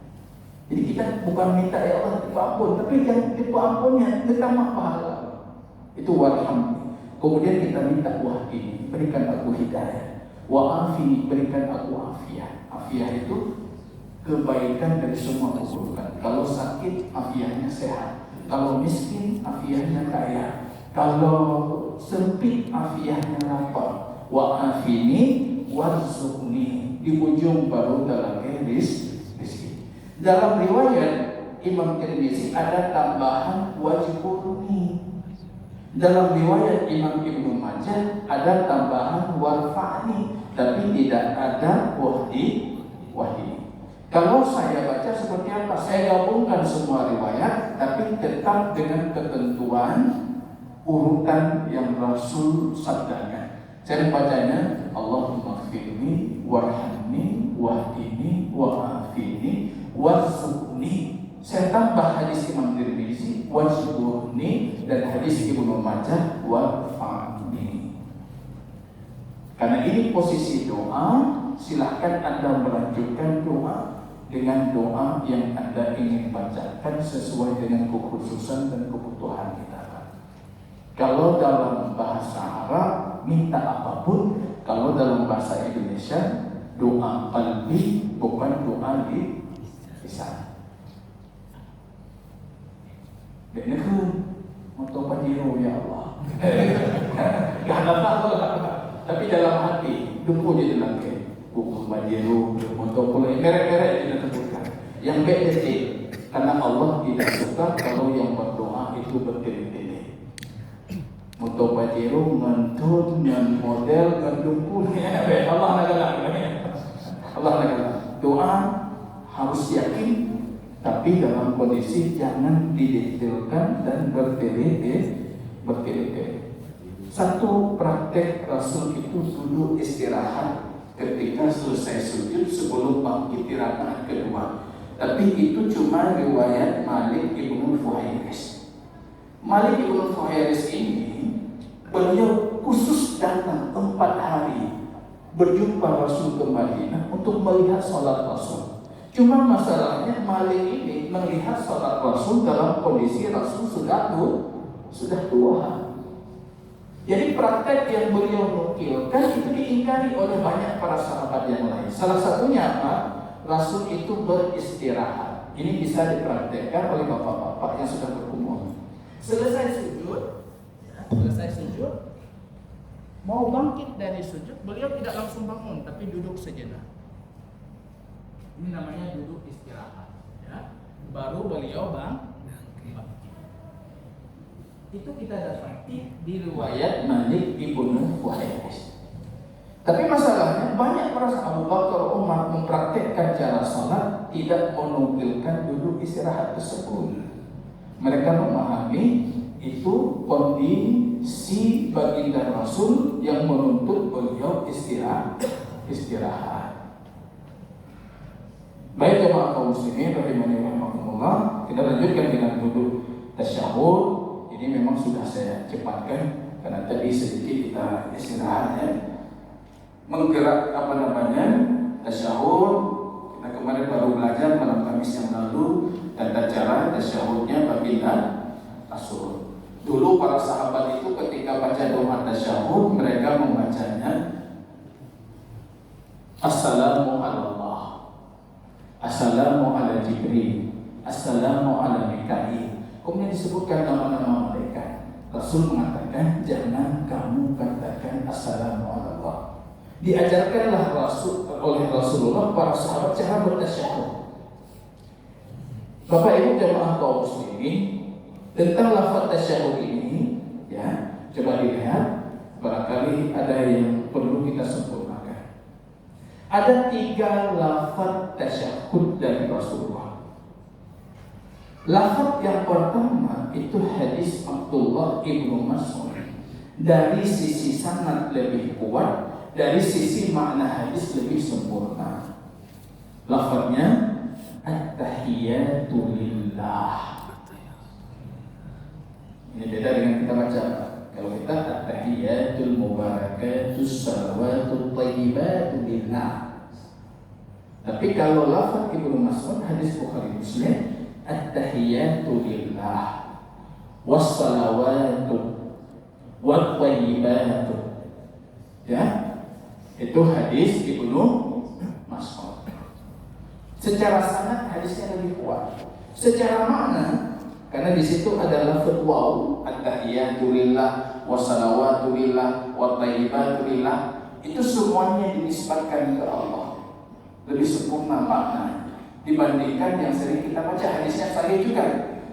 S1: Jadi kita bukan minta ya Allah diampun, tapi yang diampunnya ditambah pahala. Itu warhamni. Kemudian kita minta wahdini, berikan aku hidayah. Wa'afini, berikan aku afiah. Afiah itu kebaikan dari semua keburukan. Kalau sakit, afiahnya sehat. Kalau miskin, afiahnya kaya. Kalau sempit, afiahnya lapar. Wa'afini warzuqni, di ujung baru dalam rizki. Dalam riwayat Imam Tirmizi ada tambahan wajburni. Dalam riwayat Imam Ibnu Majah ada tambahan warfa'ni, tapi tidak ada wahdi. Kalau saya baca seperti apa? Saya gabungkan semua riwayat, tapi tetap dengan ketentuan urutan yang Rasul sabdakan. Saya membacanya Allahumma gfirli warhamni wahdini wa'afini warzuqni. Saya tambah hadis Imam Tirmizi warzuqni dan hadis Ibnu Majah warfa'ni. Karena ini posisi doa, silahkan Anda melanjutkan doa dengan doa yang Anda ingin bacakan sesuai dengan kekhususan dan kebutuhan kita. Kalau dalam bahasa Arab minta apapun, kalau dalam bahasa Indonesia doa qalbi, bukan doa di lisan. Dengarkan untuk panjiro ya Allah. Gak ada tahu, tapi dalam hati duku di dalam ke buku panjiro untuk mulai merek-merek tidak sebutkan. Yang beda karena Allah tidak suka kalau yang berdoa itu bertele-tele. Untuk panjiro ngantun yang model ngandungku Allah nak doa harus yakin, tapi dalam kondisi jangan didetailkan dan bertele-tele. Satu praktek Rasul itu dulu istirahat ketika selesai sujud sebelum bangkit di rakaat kedua. Tapi itu cuma riwayat Malik ibnu Fuhairis. Malik ibnu Fuhairis ini beliau khusus datang 4 hari berjumpa Rasul ke Madinah untuk melihat sholat Rasul. Cuma masalahnya Malik ini melihat sholat Rasul dalam kondisi Rasul sudah tua. Jadi praktek yang beliau nukilkan itu diingkari oleh banyak para sahabat yang lain. Salah satunya apa? Rasul itu beristirahat. Ini bisa dipraktekkan oleh bapak-bapak yang sudah berumur. Selesai sujud, mau bangkit dari sujud, beliau tidak langsung bangun, tapi duduk sejenak. Ini namanya duduk istirahat. Ya. Baru beliau bangkit. Itu kita dapati di riwayat Malik ibnu Fuhairis. Tapi masalahnya banyak para sahabat Abu Bakar, Umar mempraktikkan cara salat tidak menukilkan duduk istirahat tersebut. Mereka memahami itu kondisi baginda Rasul yang menuntut beliau istirahat. Baik jemaah kaum muslimin rahimani rahimakumullah, kita lanjutkan dengan duduk tasyahud. Ini memang sudah saya cepatkan karena tadi sedikit kita istirahat ya. Menggerak tasyahud. Kita kemarin baru belajar pada Kamis yang lalu tata cara tasyahudnya baginda Rasul. Dulu para sahabat itu ketika baca doa tasyahud mereka membacanya Assalamu Allah, Assalamu ala Jibril, Assalamu ala Mikail. Kemudian disebutkan nama-nama mereka. Rasul mengatakan jangan kamu katakan Assalamu ala Allah. Diajarkanlah oleh Rasulullah para sahabat cara bertasyahud. Bapak Ibu jemaah kaum muslimin, tentang lafaz tasyahud ini ya, coba dilihat, barangkali ada yang perlu kita sempurnakan. Ada 3 lafaz tasyahud dari Rasulullah. Lafaz yang pertama itu hadis Abdullah ibnu Mas'ud. Dari sisi sanad lebih kuat, dari sisi makna hadis lebih sempurna. Lafaznya at-tahiyatu lillah. Ini beda dengan kita baca. Kalau kita at-tahiyatul mubarakatus salawatut thayyibatu lillah. Tapi kalau lafaz Ibnu Mas'ud hadis Bukhari Muslim, at-tahiyatu lillah wassalawatu wat thayyibatu. Ya. Itu hadis Ibnu Mas'ud. Secara sanad hadisnya lebih kuat. Secara makna, karena di situ ada lafaz waw, at-tahiyatu lillah, wassalawatu lillah, wat thayyibatu lillah, itu semuanya dinisbatkan ke Allah. Lebih sempurna makna dibandingkan yang sering kita baca hadisnya sahih juga.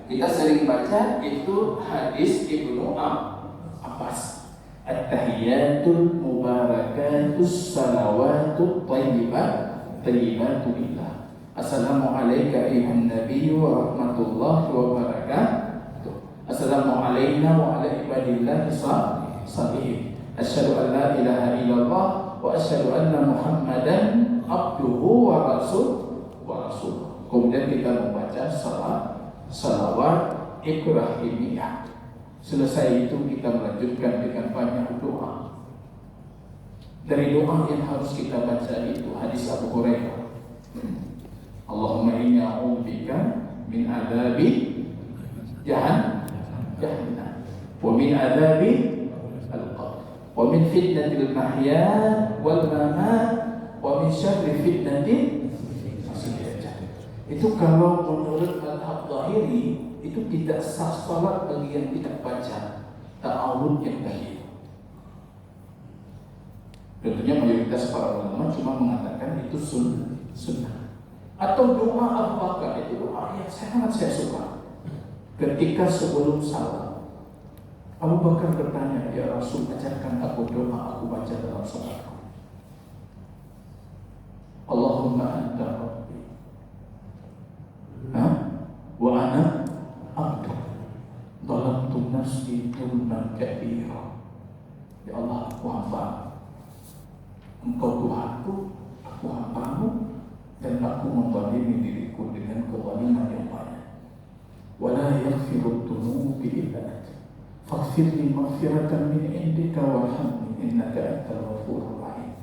S1: Kita sering baca itu hadis Ibnu Abbas. At-tahiyatul mubarakatus salawatut thayyibatu lillah. Assalamu alayka ayyuhan nabiyyu wa rahmatullahi wa barakatuh. Assalamu alayna wa ala ibadillahi salihin. Asyhadu an la ilaha illallah wa asyhadu anna Muhammadan abduhu wa rasul. Kemudian kita membaca salawat ibrahimiyah. Selesai itu kita melanjutkan dengan banyak doa. Dari doa yang harus kita baca itu hadis Abu Hurairah. Allahumma inni a'udzubika min adzabi jahannam wa min adzabi al-qabr wa min fitnatil mahya wal mamat wa min syarri fitnatil masiihid dajjal. Itu kalau menurut mazhab Zahiri itu tidak sah salat bagi yang tidak baca ta'awudz yang tadi. Tentunya mayoritas para ulama cuma mengatakan itu sunnah. Atau doa Abu Bakar, itu doa yang sangat saya suka. Ketika sebelum salat, Abu Bakar bertanya, ya Rasul, ajarkan aku doa aku baca dalam salatku. Allahumma anta rabbi wa ana abdu dhalamtu nafsi dzulman kabira. Ya Allah, aku hamba, Engkau Tuhanku, aku hambamu, dan aku membalimi diriku dengan kezaliman yang banyak. Wala yaghfiru dzunuba illa anta faghfirli maghfiratan min indika warhamni innaka antal ghafurur rahim.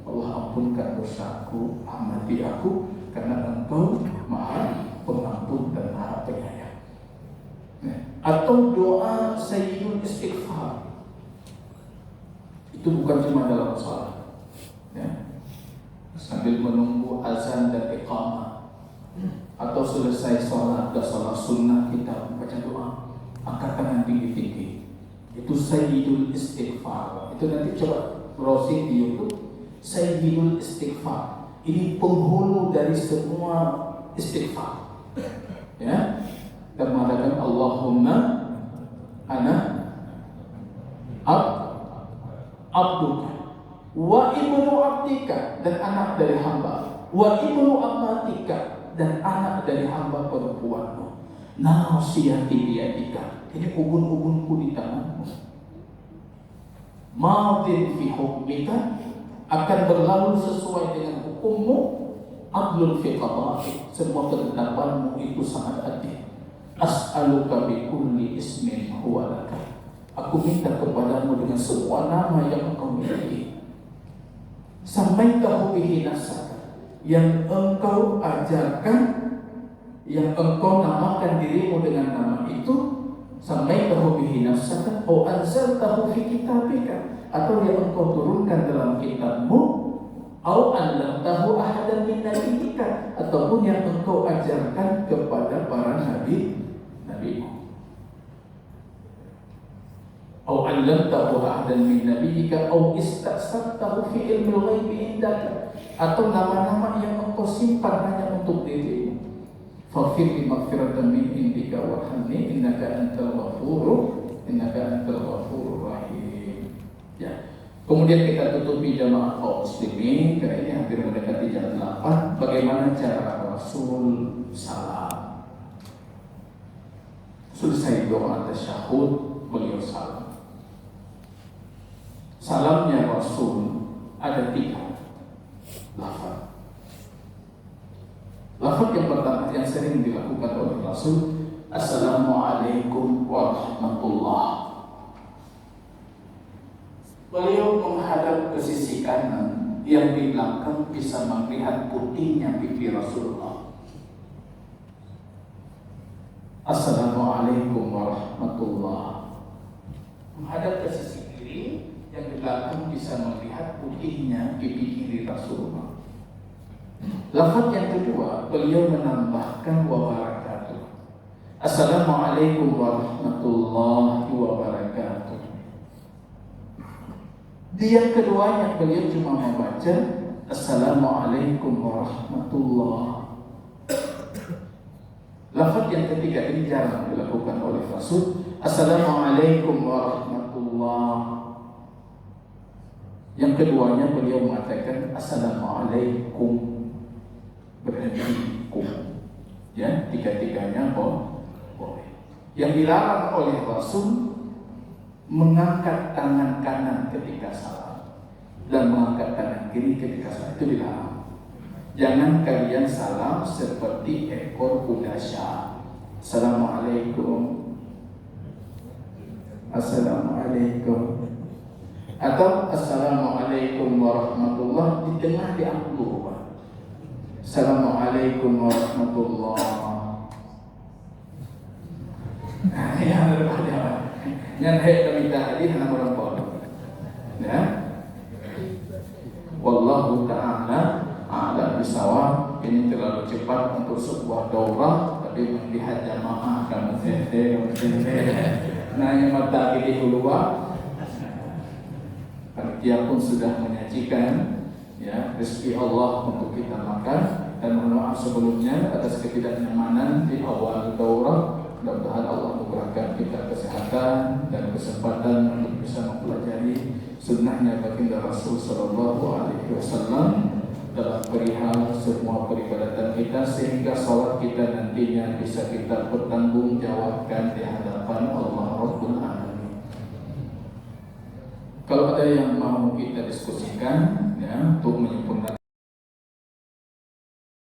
S1: Allah, ampunkan dosaku, rahmati aku, karena Engkau Maha Pengampun dan Maha Penyayang. Atau doa sayyidul istighfar. Itu bukan cuma dalam salat. Ya. Sambil menunggu azan dan iqamah, atau selesai sholat sunnah kita baca doa, angkat tangan tinggi-tinggi. Itu sayyidul istighfar. Itu nanti coba browsing di YouTube, sayyidul istighfar. Ini penghulu dari semua istighfar. Ya, kita mengatakan Allahumma ana abduka wa ibnu abdika, dan anak dari hamba, wa ibnu amatika, dan anak dari hamba perempuanmu, nasiyati biyadika, ini ubun-ubunku di tanganmu, madin fi hukmika, akan berlalu sesuai dengan hukummu, adlun fi qada'ik, semua ketetapanmu itu sangat adil. As'aluka bi kulli ismin huwa laka, aku minta kepadamu dengan semua nama yang engkau miliki. Samaitahu bihi nafsaka, yang engkau ajarkan, yang engkau namakan dirimu dengan nama itu. Samaitahu bihi nafsaka au anzaltahu fi kitabika, atau yang engkau turunkan dalam kitabmu, au allamtahu ahadan min nabiyyika, ataupun yang engkau ajarkan kepada para nabimu. Au allamtahu ahadan min nabiyyika au istasabtahu fi ilmil ghaibi indaka, atau nama-nama yang engkau simpan hanya untuk dirimu. Faghfir li maghfiratan min indika warhamni innaka antal ghafurur rahim. Ya. Kemudian kita tutupi jamaah kaum muslimin, karena ini hampir mendekati jam 8. Bagaimana cara Rasul salam? Selesai doa tasyahud, beliau salam. Salamnya Rasul ada 3 lafaz. Lafaz yang pertama yang sering dilakukan oleh Rasul, Assalamualaikum warahmatullah. Beliau menghadap ke sisi kanan, yang di belakang bisa melihat putihnya pipi Rasulullah. Assalamualaikum warahmatullah. Menghadap ke sisi kiri, yang di belakang bisa melihat putihnya pipi kiri Rasulullah. Lafaz yang kedua, beliau menambahkan wa barakatuh. Assalamualaikum warahmatullahi wabarakatuh. Di yang keduanya beliau cuma membaca Assalamualaikum warahmatullahi. Lafaz yang ketiga ini jarang dilakukan oleh Rasul. Assalamualaikum warahmatullahi. Yang keduanya beliau mengatakan Assalamualaikum, berhenti kum. Ya, tiga-tiganya boleh. Yang dilarang oleh Rasul mengangkat tangan kanan ketika salam dan mengangkat tangan kiri ketika salam, itu dilarang. Jangan kalian salam seperti ekor kuda syah. Assalamualaikum, Assalamualaikum, atau Assalamualaikum warahmatullah, di tengah diambil. Assalamualaikum warahmatullah. Ya, ada. Yang kami tadi anak orang tua. Ya. Wallahu ta'ala a'lam bishawab. Ini terlalu cepat untuk sebuah daurah, tapi melihat jamaah kamu nanya mata pilih keluar. Panitia pun sudah menyajikan ya rezeki Allah untuk kita makan, dan mohon maaf sebelumnya atas ketidaknyamanan di awal daurah. Mudah-mudahan Allah memberikan kita kesehatan dan kesempatan untuk bisa mempelajari sunnahnya baginda Rasul Sallallahu Alaihi Wasallam dalam perihal semua peribadatan kita, sehingga salat kita nantinya bisa kita pertanggungjawabkan di hadapan Allah Rabbul Alamin. Kalau ada yang mau kita diskusikan, ya, untuk